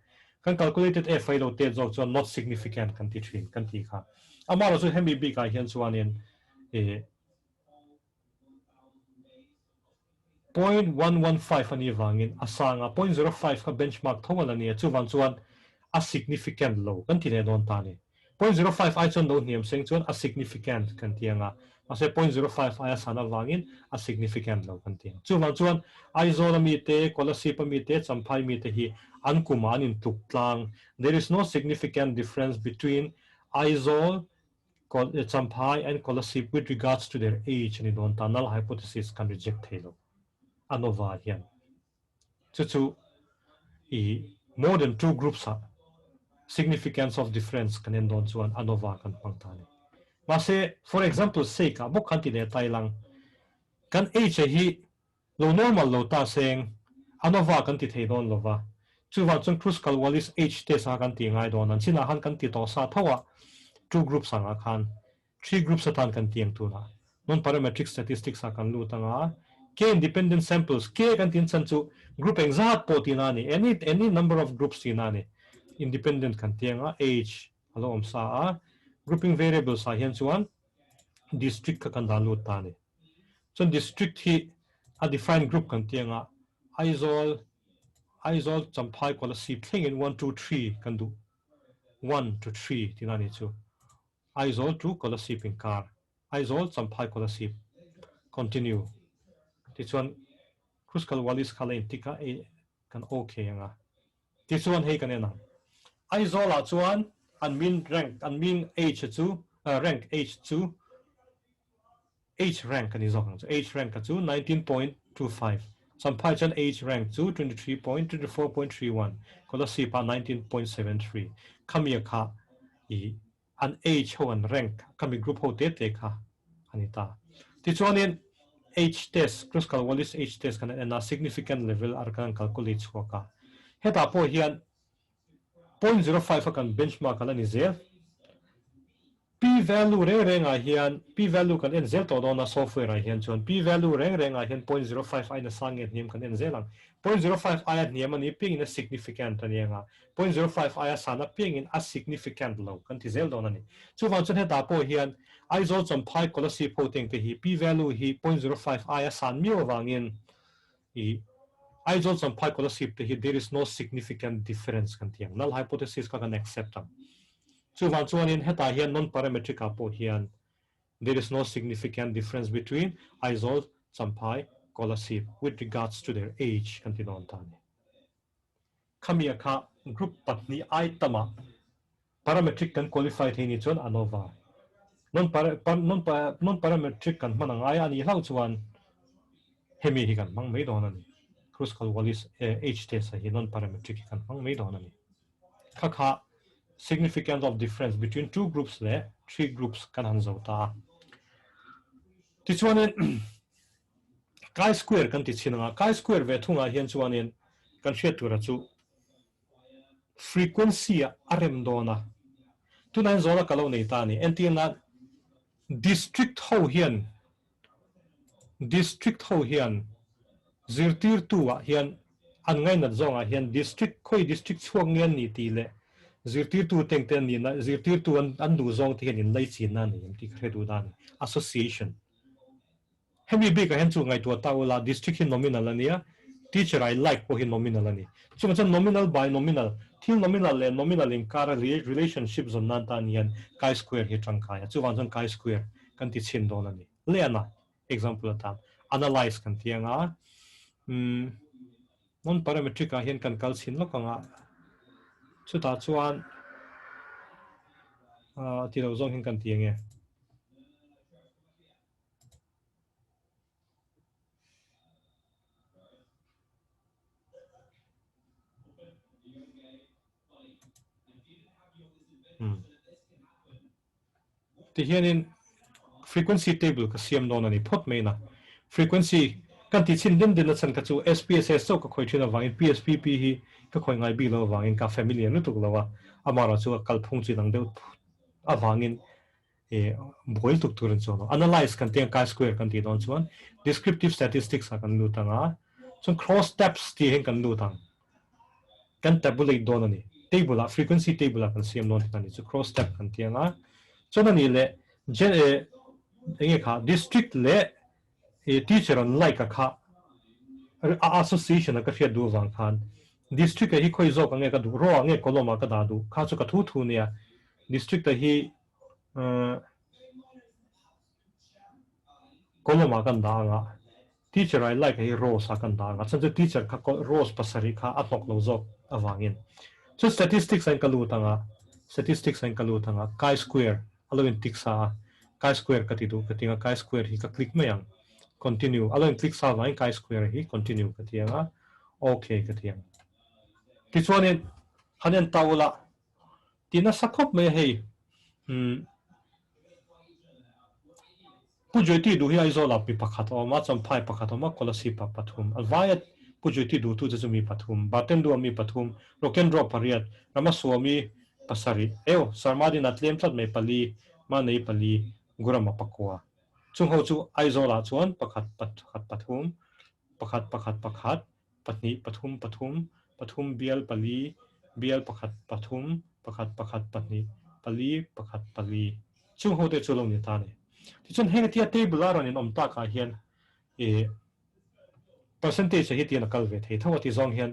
kan calculated f hi lo te jok chun not significant kan ti thin kan ti kha amaro chu hemi bi ka hian chuanin 0.115 ani wangin asanga 0.05 ka benchmark thongal ani chu wang chuan a significant low kan ti ne don ta ni 0.05 ai chon do niam seng chuan a significant kan tianga ase 0.05 ai sana wangin a significant low kan tiang chu wang chuan aizol mi te kolasip mi te champhai mi te hi an kuma in tuk tlang there is no significant difference between aizol champhai and kolasip with regards to their age and don ta null hypothesis can reject thelo anova hian chu more than two groups are significance of difference kan en don chuan anova kan pangtani mase for example say ka bo kan ti le tai lang kan h hi lo normal lo ta seng anova kan ti thei don lova chu wa chung crucial wallis h te sa kan ti ngai don an china han kan ti to sa thawa two groups anga khan three groups atan kan tiang tu na non parametric statistics a kan lu tanga k independent samples k kan tin chan chu group exact po ti na ni any number of groups ti na ni independent kan tianga age alo om sa a grouping variables a hian chuan district ka kan dan lu ta ni chun district hi a defined group kan tianga aizol champhai kola sip thing in 1 2 3 kan du 1 to 3 ti na ni chu aizol to kola sip in kar isol champhai kola sip continue ti chuan critical wallis khala in tika e kan okay anga ti chuan hei kan ena isol a chuan an min rank an min h chu rank h2 H rank kan izong so H rank chu 19.25 sampai chan H rank chu 23.24.31 kola sipa 19.73 kami kha I an H ho an rank kami group ho te te kha anita ti chuanin H test critical wallis H test kan na significant level ar kan calculate chhuwa ka heta po hian 0.05 kan benchmark ala ni zel p value reng reng a hian p value kan en zel to na software a hian chuan p value reng reng a hian 0.05 ai na sanget nim kan en zelang 0.05 ai at niam ani ping in a significant ani anga 0.05 ai sana ping in a significant low kan ti zel don ani chu wan chen heta po hian aizo chom phai policy photing te hi p value hi 0.05 ai san mi wangin I aizo chom phai policy te hi there is no significant difference kan tiang null hypothesis ka kan accept am chu wan chuan in heta hian non parametric apo hian there is no significant difference between isol champai colasip with regards to their age kantinon tani khamia kha group patni aitama parametric kan qualified hini chon anova non parametric kan manang aya ani hlau chuan hemi hi kan mang mei don ani critical wallis age test hi non parametric kan mang mei don ani kha significance of difference between two groups le three groups kan han zo ta ti chuanin chi square kan ti chinanga chi square ve thunga hian chuanin kan hriat tura chu frequency a rem dona tunan zona kalo nei ta ni entina district ho hian zirtir tu a hian an ngai na zonga hian district khoi district chuang ngen ni ti le zirtir tu tengten ni na zirtir tu an du zong ti hian lai chin na ni ti khredu dan association hemi big a hen chu ngai tu ta ula district hi nominal ania teacher I like po hi nominal ani chu machan nominal by nominal thil nominal le nominal in kara relationship zon nan ta nian chi square hi tangkaya chu wan chi square kan ti chin don ani le ana example ta analyze kan tianga non parametric a hian kan kal chin lo kanga chu ta chuan ti lo zong hin kan tiange ti hianin frequency table ka siam don ani phot meina frequency kan ti chin din din chan ka chu SPSS so ka khoi thina wangin PSPP hi ka khoi ngai bi lo wangin ka family nu tuk lawa amara chu kal phung chi dang de awangin boil tuk turin chuan analyze kan tiang chi square kan ti don chuan descriptive statistics kan lu tanga chuan cross steps ti hen kan lu tang kan tabulate don ani table a frequency table kan siam don tani chu cross step kan tianga chuan ani le enge kha district le teacher on like a kha association ka fia du wang khan district hi khoi zo ka nge ka du ro nge koloma ka da du kha chu ka thu nia district hi koloma kan da nga teacher I like hi rows kan da nga chan teacher kha rows pasari kha atok lo zo awangin so statistics an kalu tanga chi square aloin tiksa chi square katidu katinga chi square hi ka click mayang continue aloin click sa vai chi square hi continue katianga okay katiang ti chuanin hanen tawla tina sakhop me hei pujoti du hi izola pi pakhat o ma cham phai pakhat o ma kolasi pa pathum alwayat pujoti du tu chu mi pathum baten du mi pathum roken drop pariat rama swami pasari eo sarmadi natlem chat me pali ma nei pali gurama pakwa chung ho chu izola chuan pakhat pathum pakhat patni pathum bial bial pakhat pathum pakhat patni pakhat pali chung ho te chulong ni ta ne ti chun heng tia table aron in omta ka hian percentage hi tia na kal ve thei thawa ti zong hian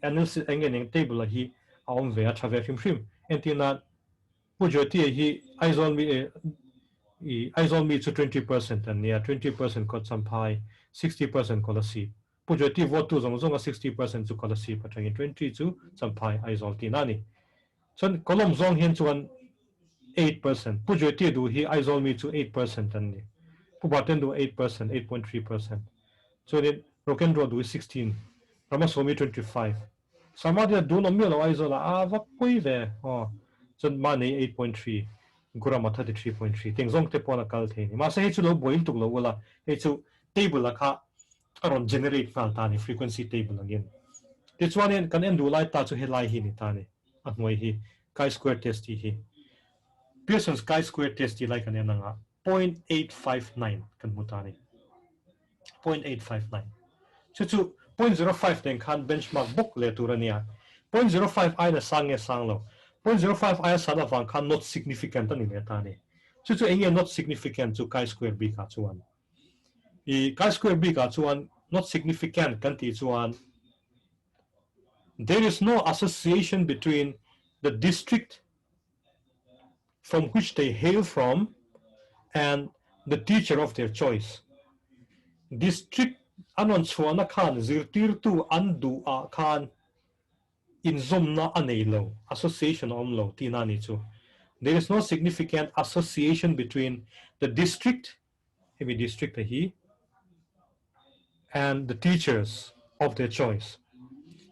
analysis engeng table hi aom ve a thave hrim entina pujoti hi aizol mi isol to 20% and near 20% got some pie 60% call a seat positive vote to zong 60% to call a seat but 20 to some pie isol tinani so column zong hin to 8% positive do he isol to 8% and pubaten do 8% 8.3% so then broken road do 16 ramasomi 25 Samadia do no milo isola va pui ve oh so money 8.3 gurama 33.3 thing zong te pona kal the ma se chu lo boil tu lo wala he chu table la kha aron generate file ta ni frequency table again this one in kan endu lai ta chu he lai hi ni ta ni atmoi hi chi-square test hi Pearson's chi-square test hi lai kan en nga 0.859 kan mutani 0.859 chu 0.05 then kan benchmark book le turania 0.05 ai na sang lo 0.05 ai sa da van kan not significant ani le ta ni chu ai not significant to chi-square b ka chuan chi-square b ka chuan not significant kan ti chuan there is no association between the district from which they hail from and the teacher of their choice district anon chuana khan zirtir tu andu a khan in zomna anelo association omlo tinani chu there is no significant association between the district heavy district hi and the teachers of their choice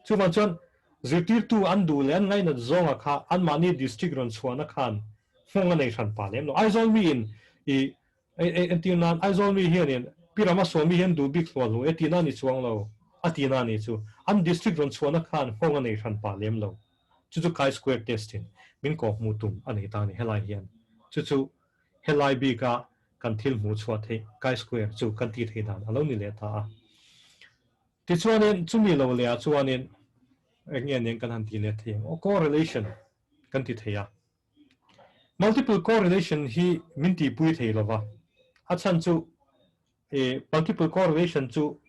chu man chon zirtir tu andu len ngai na zonga kha an mani district ron chuana khan fonga nei than pa lem no aizol mi in entinan aizol mi hian in pirama somi hian du big lo etina ni chuang lo atina ni chu an district ron chuana khan fonga nei than pa lem lo chu chi-square testing min ko mutum ani ta ni helai hian chu helai bi ka kan thil mu chhuat the chi-square chu kan ti thei dan alo ni le ta ti chuanin chumi lo le a chuanin engien kan han ti le the correlation kan ti theya multiple correlation hi minti pui thei lova achan chu multiple correlation chu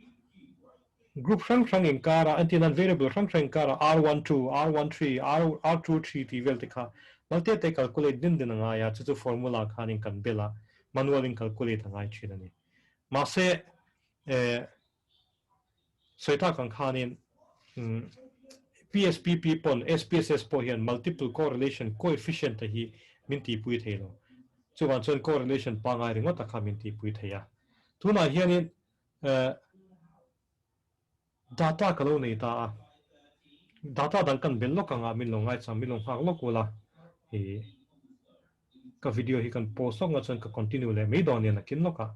group rang in kara antinan variable rang kara r12 r13 r23 ti vel tikha malte te calculate din nga ya chu formula khanin kan bela manual in calculate ngai chinani ma se soita kan khanin PSPP pon SPSS po hian multiple correlation coefficient hi minti pui thelo chuan chon correlation pa ngai ringo ta kha minti pui theya tuna hianin data kalo nei ta data dan kan bel lo ka nga min lo ngai cham min lo hak lo kula ka video hi kan post nga chon ka continue le me don na kin lo ka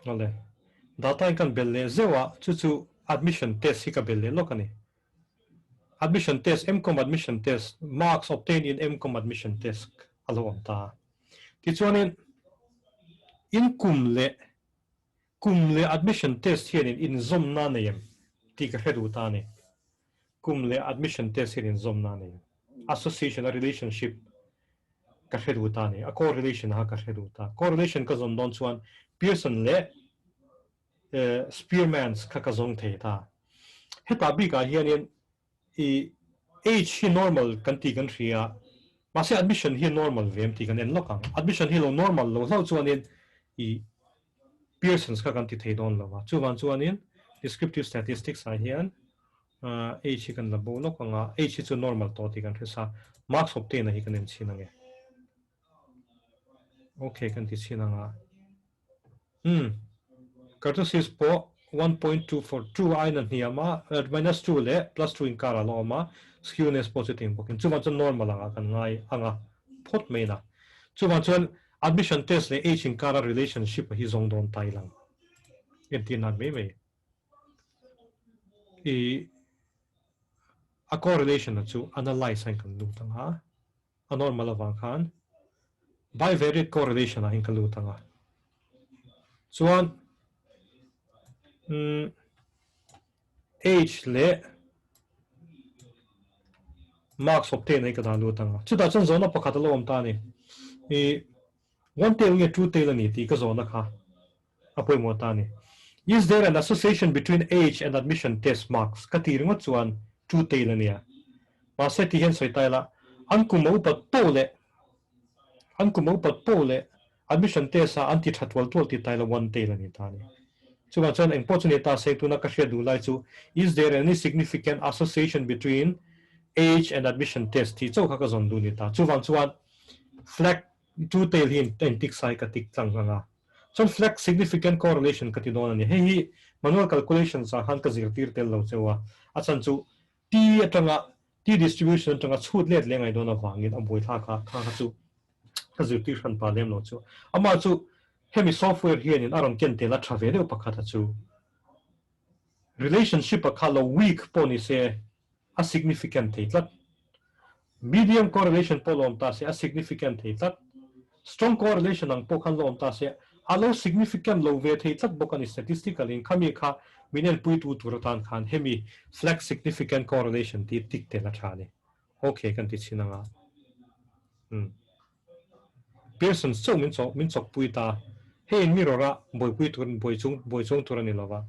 ole data kan bel le zewa chu admission test hi ka bel le lo ka ni admission test mcom admission test marks obtained in mcom admission test alo am ta ti chuanin in kumle admission test here in zomna neyem ti ka hedu ta ne kumle admission test here in zomna neyem association a relationship ka hedu ta ne a correlation ha ka hedu ta correlation ka zon don chuan Pearson le Spearman's ka ka zong the ta heta bi ka hianin age hi normal kan ti kan ria ma se admission hi normal vem ti kan en lokang admission hi lo normal lo hlau chuanin Pearson's ka kan ti thei don lawa chuanin descriptive statistics a hian age kan la bo lokanga age chu normal to ti kan thesa marks obtain hi kan en chinange okay kan ti chinanga curtosis po 1.2 for true island hiama -2 le +2 in kara loma skewness positive bokin chuman chon normal anga kan ngai anga phot meina chuman chon admission test le age in kara relationship hi zong don tailang entina me a correlation chu analyze an kan lu tanga a normal awang khan bivariate correlation a in kan lu tanga chuan age le marks obtain ai ka dan lu tanga chuta chon zona pakhat lo om ta ni one tail nge two tail ani ti ka zona kha apoi mo ta ni is there an association between age and admission test marks ka ti ringo chuan two tail ania mà sẽ thì hiện soi tay là anh cũng mau bật bầu lệ anh cũng mau bật bầu lệ admission test sa anti chat wal tu ti tay là one day là ni ta ni so mà chân important ta say tu na ka share du lai chu is there any significant association between age and admission test thì châu khắc zon du ni ta chu van chuan flag two tail hin ten tik sai ka tik tlang nga chon flag significant correlation ka ti don ani hei manual calculation sa han ka zir tir tel lo chewa a chan chu t atanga t distribution atanga chhut let lengai don awangin amboi tha kha chu ka zir tir han pa lem lo chu ama chu hemi software hian in aron ken tel a thave de pakhatha chu relationship a khala weak poni se a significant thei medium correlation polom ta se a significant thei strong correlation ang pokhan lom ta se alo significant low ve thei tlak bokani statistical in khami kha minel pui tu turatan khan hemi flex significant correlation ti tik te la thani okay kan ti chinanga Pearson so min chok pui ta he in mirora boy pui turn boy chung turani lova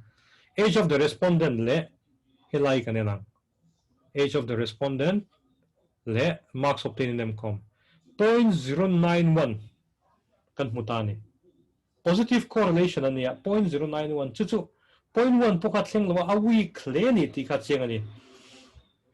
age of the respondent le helai kanena age of the respondent le marks obtained in them com 0.091 kan mutani positive correlation ania 0.091 chu 0.1 pokat thleng lawa a week le ni ti kha cheng ani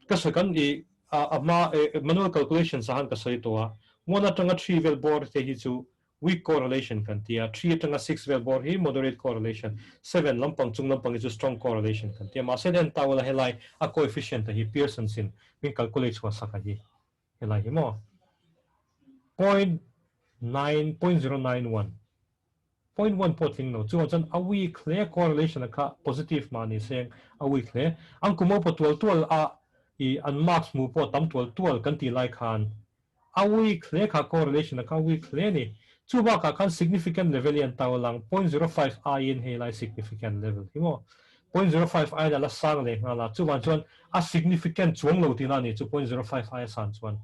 ka sakan I ama manual calculation sahan ka sai towa one atanga 3 vel bor te hi chu weak correlation kan tia 3 atanga 6 vel bor hi moderate correlation 7 lampang chung lampang is strong correlation kan tia ma se den tawala helai a coefficient hi Pearson sin min calculate wa saka hi helai hi mo 0.091 0.1 potling no chu chan a weak clear correlation ka positive mani seng a weak clear ang kumo po 12 a I an marks mu po tam 12 kan ti lai khan a weak clear ka correlation ka weak clear ni chu ba ka kan significant level yan tawalang 0.05 I in he lai significant level himo 0.05 I la sang le ngala chu wan chuan a significant chuang lo ti na ni chu 0.05 I san chuan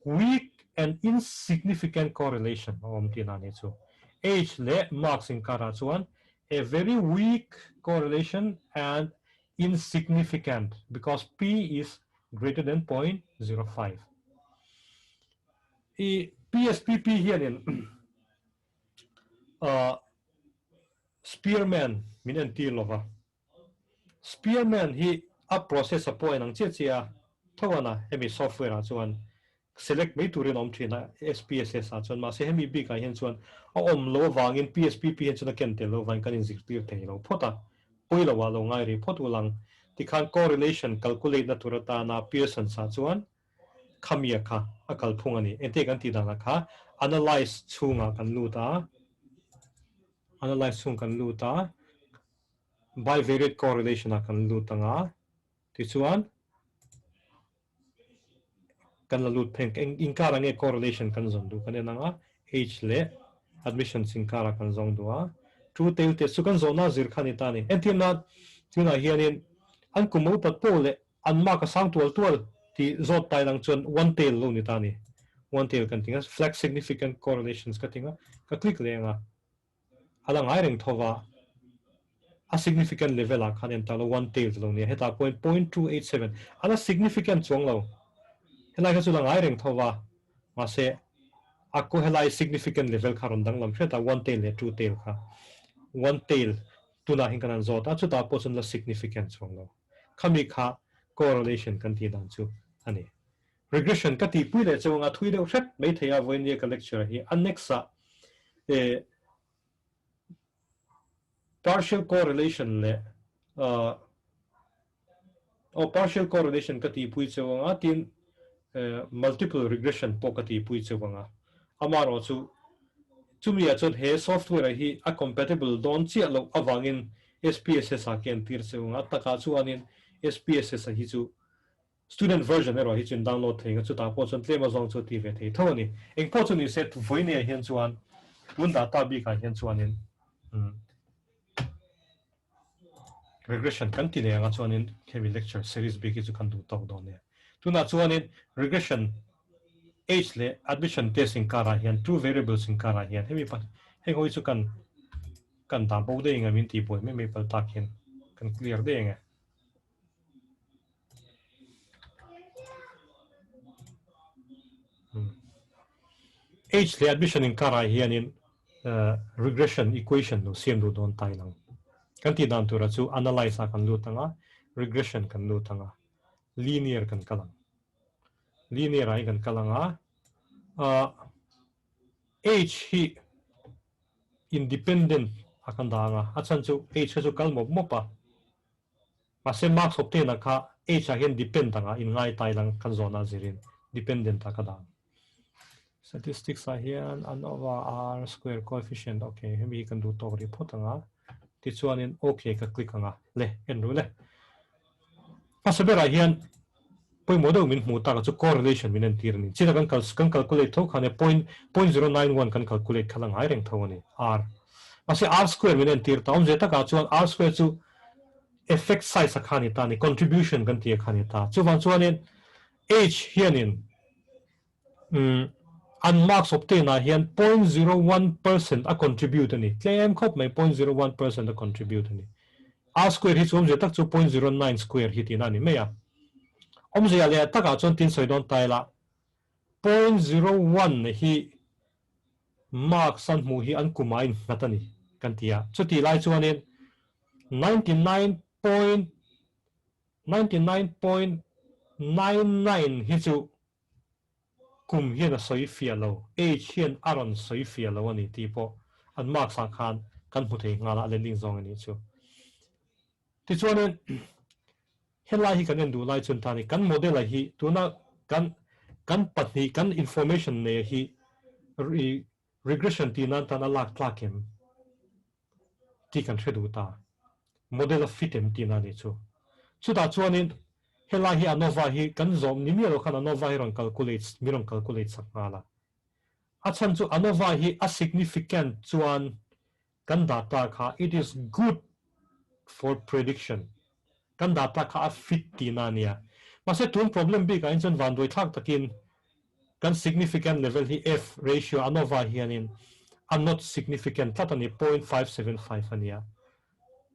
weak and insignificant correlation om ti na ni chu age le marks in kara chuan a very weak correlation and insignificant because p is greater than 0.05 PSPP here in Spearman min an tir lova Spearman hi a process a point ang chia thawana hemi software a chuan select mai turin om thina SPSS a chuan ma se hemi big a hian chuan a om lo wangin PSPP hian chuan ken tel lo wang kan in zir tir thei lo phota poila wa lo ngai ri photu lang ti khan correlation calculate na turata na Pearson sa chuan khamia kha akal phungani ente kan ti dang kha analyze chunga kan luta analyze chung kan luta bivariate correlation a kan lutanga ti chuan kan la lut pheng inkara nge correlation kan zon du kan enanga h le admission sinkara kan zong duwa tu tel te su kan zona zir khani tani entim na tina hianin an kumu pat pole an ma ka sang tual ti zot tai lang chon one tail lo ni tani one tail kan tinga flex significant correlations ka tinga ka click lenga alang ai reng thova a significant level a khan en talo one tail lo ni heta 0.287 ala significant chong lo helai ka chulang ai reng thova ma se ako helai significant level kharon dang lam heta one tail le two tail kha one tail tuna hin kan zota chu ta poson la significant chong lo khami kha correlation kan ti dan chu ani regression ka ti pui le chunga thui de thret mai theya voin ye ka lecture hi anexa partial correlation le partial correlation ka ti pui chunga tin multiple regression po ka ti pui chunga amaro chu chumi a chon he software hi a compatible don chi lo awangin SPSS a ken tir chunga taka chu anin SPSS a hi chu student version ero hi chin download thing chu ta po chon tlema zong chu ti ve thei thoni eng po chu ni set voine hian chuan un data bi ka hian chuanin regression continue nga chuanin heavy lecture series bi ki chu kan du tok don ne tuna chuanin regression age le admission test in kara hian two variables in kara hian hemi pa he hoi chu kan ta bo de nga min ti poi me pal tak hian kan clear de nga H le admission in kara hian in regression equation no siam du don tai lang kan ti dan tura chu analyze a kan lu tanga regression kan lu tanga linear kan kalang linear ai kan kalanga H hi independent akan danga achan chu H chu kal mop mopa mase marks opte na kha H a hian depend tanga in ngai tai lang kan zona zirin dependent akadang statistics a hian an over r square coefficient okay hemi kan du to report anga ti chuan in okay ka click anga le en ru le pasabera hian poi model min mu ta chu correlation min an tir ni china kan calculate tho khane 0.091 kan calculate khalang ai reng tho ni r mase r square min an tir ta om zeta ka chuan r square chu effect size akhani ta ni contribution kan ti akhani ta chuwan chuan in h hian in an marks obtain na hian 0.01% a contribute ni claim khop mai 0.01% a contribute ni r square hi chum je tak chu 0.09 square hi ti na ni me ya om je ale taka chon tin soi don tai la 0.01 hi mark san mu hi an kumain natani kan tia chu ti lai chuan in 99.99 hi chu kum hian a soi fialo h hian aron soi fialo ani ti po an mark sang khan kan mu thei ngala le ling zong ani chu ti chuan in helai hi kan en du lai chun tani kan model hi tuna kan patni kan information ne hi regression ti nan tan alak tlakem ti kan thredu ta model fit em ti na ni chu ta chuan in helai hi anova hi kan zom ni mi ro khan anova hi ron calculate mi ron calculate sak ngala achan chu anova hi a significant chuan kan data kha it is good for prediction kan data kha a fit ti na nia mase tun problem bi ka in chan van doi thak takin kan significant level hi f ratio anova hianin are not significant tatani 0.575 ania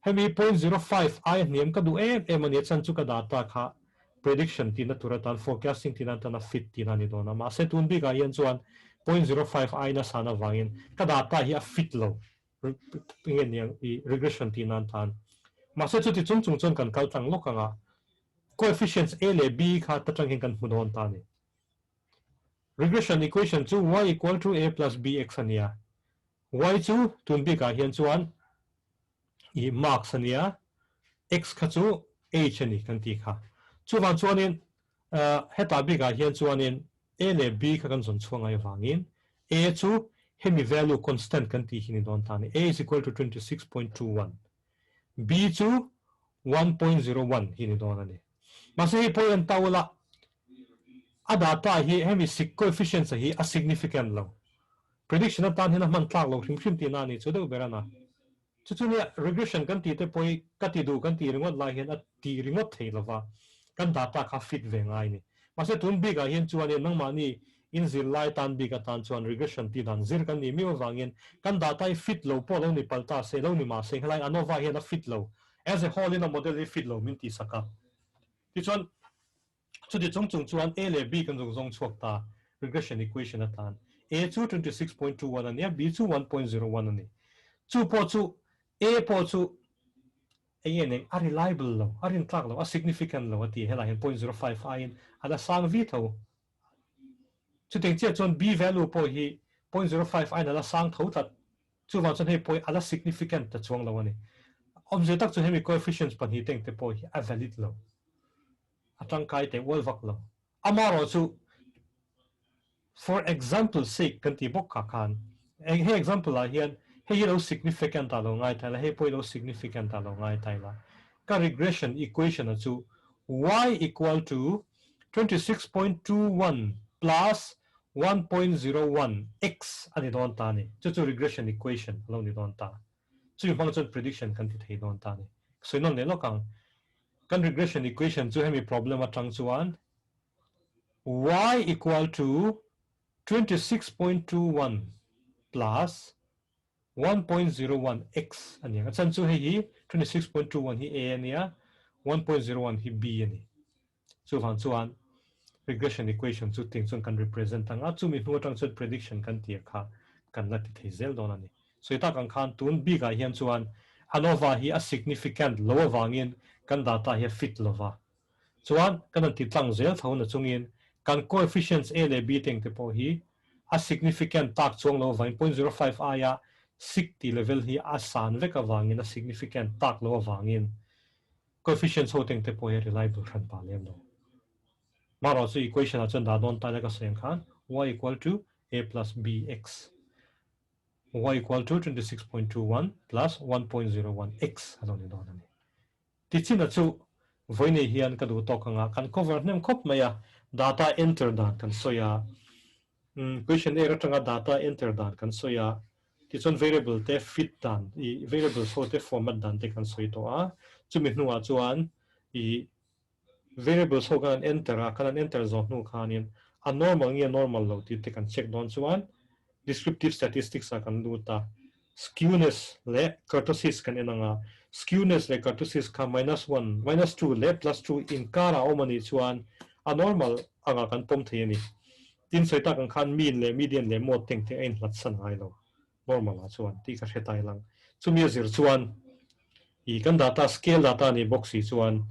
hemi 0.05 ai niam ka du em ani chan chu ka data kha prediction ti na turatan forecasting ti na tan fit ti na ni dona ma se tun bi ka hian chuan 0.05 ai na sana wangin ka data hi a fit lo ngen yang i regression ti nan tan ma se chu ti chung chon kan kal tang lokanga coefficients a le b kha ta tang hin kan hudon ta ni regression equation chu y equal to a plus bx ania y chu tun bi ka hian chuan i marks ania x kha chu h ani kan ti kha chuwan chuanin heta bi ka hian chuanin a le b kha kan zon chuang ai wangin a chu hemi value constant kan ti hini don ta ni a is equal to 26.21 b chu 1.01 hini don ani mase hi point tawla a data hi hemi sig coefficient hi a significant lo prediction tan hina man tlak lo hrim ti na ni chu do berana chuchunia regression kan ti te poi ka ti du kan ti ringot la hian a ti ringot thei lova kan data kha fit ve ngai ni mase tun bi ga hian chuan nang ma ni in zir lai tan bi ka tan chuan regression ti dan zir kan ni mi wangin kan data fit lo po lo ni palta se lo ni ma se helai anova hian a fit lo as a whole in a model fit lo min ti saka ti chuan chu ti chung chuan a le b kan zong chuak ta regression equation atan a chu 26.21 ania b chu 1.01 ani chu po chu a po chu a yen a reliable lo a rin tlak lo a significant lo ati hela hen 0.05 a in ala sang vi tho chu teng che chon b value po hi 0.05 a ala sang tho tat chu wa chon he po ala significant ta chuang lo ani object tak chu hemi coefficients pan hi teng te po hi a valid lo atang kai te wal vak lo amaro chu for example sake kan ti bok ka khan he example la hian he lo significant alo ngai thaila he point lo significant alo ngai thaila ka regression equation chu y equal to 26.21 plus 1.01 x ani don ta ni chu regression equation lo ni don ta chu hmang chon prediction kan ti thei don ta ni so non le lo kang kan regression equation chu hemi problem atang chuan y equal to 26.21 plus 1.01x ania chan chu hi 26.21 hi a ania 1.01 hi b ani chu van chuan regression equation chu ting chun kan represent anga chu mi hnu tang chun prediction kan tir kha kan la ti theizel don ani so ta kan khan tun b ga hian chuan anova hi a significant lower wangin kan data hi fit lova chuan kan ti tlang zel thon na chungin kan coefficients a le b teng te po hi a significant tak chuang lo 0.05 a ya 60 level hi a san veka wangin a significant tak lo wangin coefficients ho teng te po hi reliable khan pa lem lo maro chu equation a chun da don ta le ka sem khan y equal to a plus bx y equal to 26.21 plus 1.01x haloni don ani ti chin chu voine hian ka du to kanga kan cover nem khop maya data enter dan kan soya question error tanga data enter dan kan soya ti chon variable te fit dan I variable so te format dan te kan soi to a chumi hnuwa chuan I variable so kan enter a kan enter zo hnu khanin a normal nge normal lo ti te kan check don chuan descriptive statistics a kan du ta skewness le kurtosis kan enanga skewness le kurtosis ka -1 -2 le +2 in kara omani chuan a normal anga kan pom the ni tin soi ta kan khan mean le median le mod teng te ein hlat san hai lo normal a chuan ti ka hretai lang chumi zir chuan I kan data scale data ni boxi chuan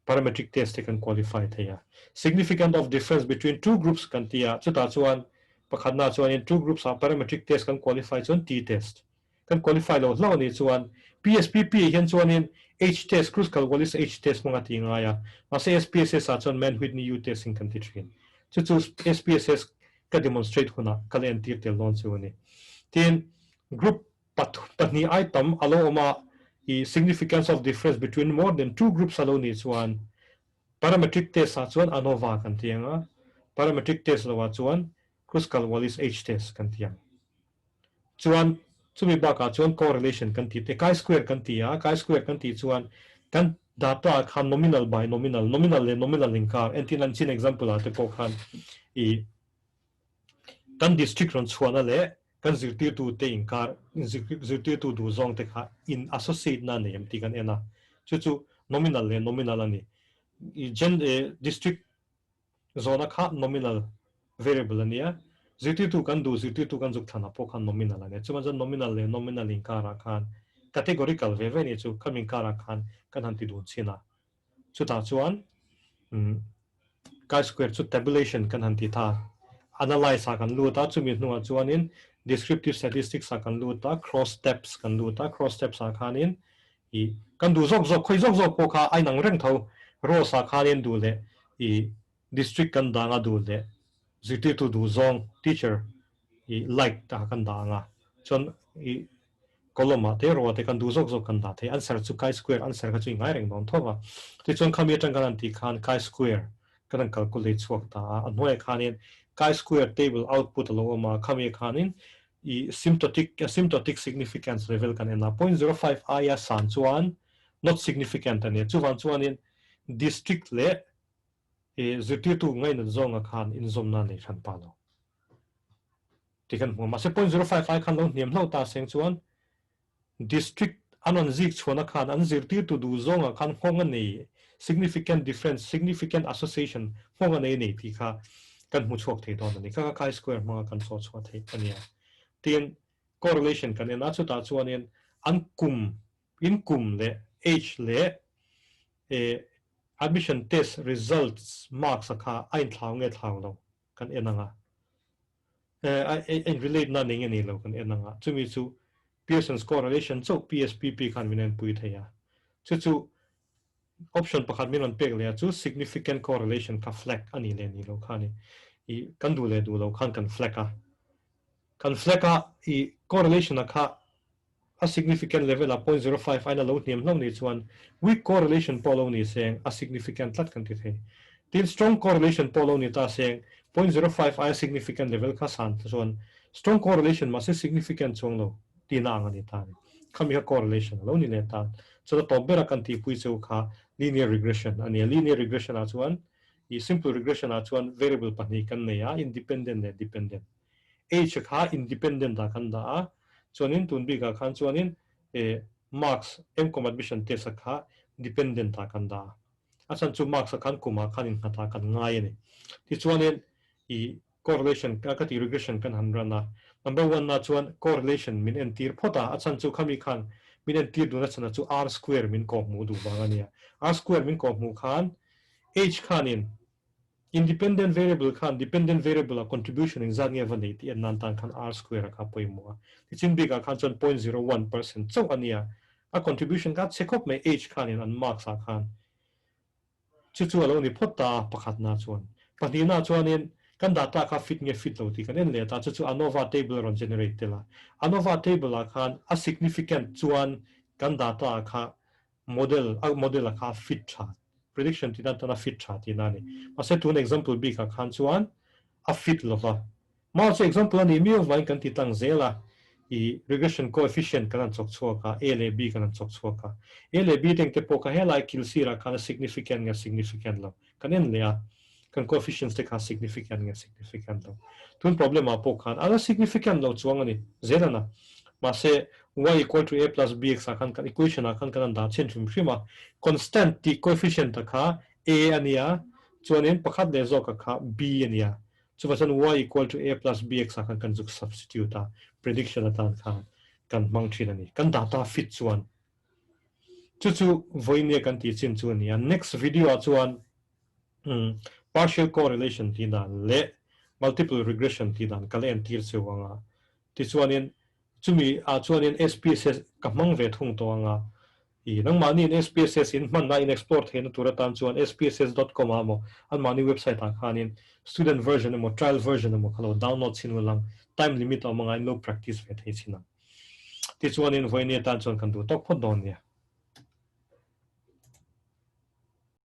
parametric test can qualify theya significant of difference between two groups kan tia chuta chuan pakhatna chuan in two groups a parametric test kan qualify chuan t test kan qualify lo hlo ni chuan pspp hian chuan in h test crucial values h test manga ti nga ya ma se spss a chuan manhood ni u test in kan ti thin chu chu spss ka demonstrate huna kal en tir tel don chu ni tin group patni item alo oma the significance of difference between more than two groups alone is one parametric test at one ANOVA kan tianga parametric test lo at one crucial values H test kan tiang chuan chumi ba ka chuan correlation kan ti te chi-square kan tia chi-square kan ti chuan kan data khan nominal by nominal nominal le nominal inkar entin an chin example ate po khan I kan district ron chuana le kan zirtir tu te inkar zirtir tu du zong te kha in associate na ne ti kan ena chu nominal le nominal ani gen district zona kha nominal variable ania zirtir tu kan zuk thana po khan nominal ani chuma jan nominal le nominal inkara khan categorical ve ve ni chu khamin kara khan kan han ti du china chu ta chuan chi-square chu tabulation kan han ti tha analyze a kan lu ta chumi hnuwa chuanin descriptive statistics a kan lu ta cross steps kan lu ta cross steps a khanin I kan du zok khoi zok po kha ai nang reng tho ro sa khanin du le I district kan danga du le ziti tu du zong teacher I like ta kan danga chon I koloma te ro te kan du zok kan da the answer chu chi-square answer ka chu ngai reng don thowa ti chon khami tang kan ti khan chi-square kan calculate chuak ta a noi khanin chi-square table output lo ma khami khanin I asymptotic significance level kan ena 0.05 aya san chuan not significant ani chuwan chuan in district le zirtir tu ngai na zonga khan in zomna nei than pa lo tikan ma se 0.05 ai khan lo niam lo ta seng chuan district anon zik chona khan an zirtir tu du zonga khan honga nei significant difference significant association honga nei ti kha kan mu chok thei don ani ka chi-square ma kan so chwa thei ania tin correlation kan ena chu ta chuan in an kum le h le admission test results marks akha ain thlau nge thlau lo kan enanga in relate na ning ani lo kan enanga chumi chu Pearson's correlation so PSPP kan minen pui theya chu option pakhat min on pek le chu significant correlation ka flag ani le ni lo khani I kan du le du lo khan kan flag I correlation akha a significant level a 0.05 aina lo niam lo ni chuan weak correlation polo ni saying a significant lat kan ti the tin strong correlation polo ni ta saying 0.05 a significant level ka san chuan strong correlation ma se significant chong lo ti na ngani ta ni khamia correlation lo ni le ta so to bera kan ti pui chu kha linear regression ani linear regression a chuan I simple regression a chuan variable pani kan ne ya independent le dependent h kha independent da kan da chuanin tunbi ka khan chuanin marks m admission test kha dependent ta kan da asan chu marks kan kuma khanin hata kan ngai ni ti chuanin I correlation ka ti regression kan hanrana number 1 na chuan correlation min en tir phota asan chu khami khan min en tir duna chana chu r square min ko mu du bangania r square min ko mu khan h khanin independent variable khan dependent variable contribution in zania vanity and nan tan khan r square ka poimua ti chin bi ka khan chon 0.01% so ania a contribution ka chekop me h khanin an marks a khan chu chu alo ni phota pakhat na chuan patina chuanin kan data ka fit nge fit lo ti kan en le ta chu anova table ron generate tela anova table a khan a significant chuan kan data kha model a kha fit tha prediction ti ta na fit tha ti na ni ma se tu an example bi ka khan chuan a fit lo va ma se example ani mi of line kan ti tang zela I regression coefficient kan chok chhuaka a le b kan chok chhuaka a le b teng te po ka helai kil sira kan significant lo kan en le a kan coefficients te ka significant lo tun problem a po khan ala significant lo chuang ani zela na ma se y equal to a plus bx a kan equation a kan da chen thum prima constant ti coefficient ta kha a ania chuanin pakhat le zo ka kha b ania chuan y equal to a plus bx a kan juk substitute a prediction atan khan kan mang thin ani kan data fit chuan chu voine kan ti chin chu ania next video a chuan partial correlation ti dan le multiple regression ti dan kalen tir chewanga ti chuanin chumi a chuanin SPSS ka mang ve thung to anga I nang mani in SPSS in man na in export hen turatan chuan spss.com amo an mani website a khanin student version amo trial version amo khalo download sin walang time limit among I no practice ve thei china ti chuanin voine tan chuan kan du tok phot don nia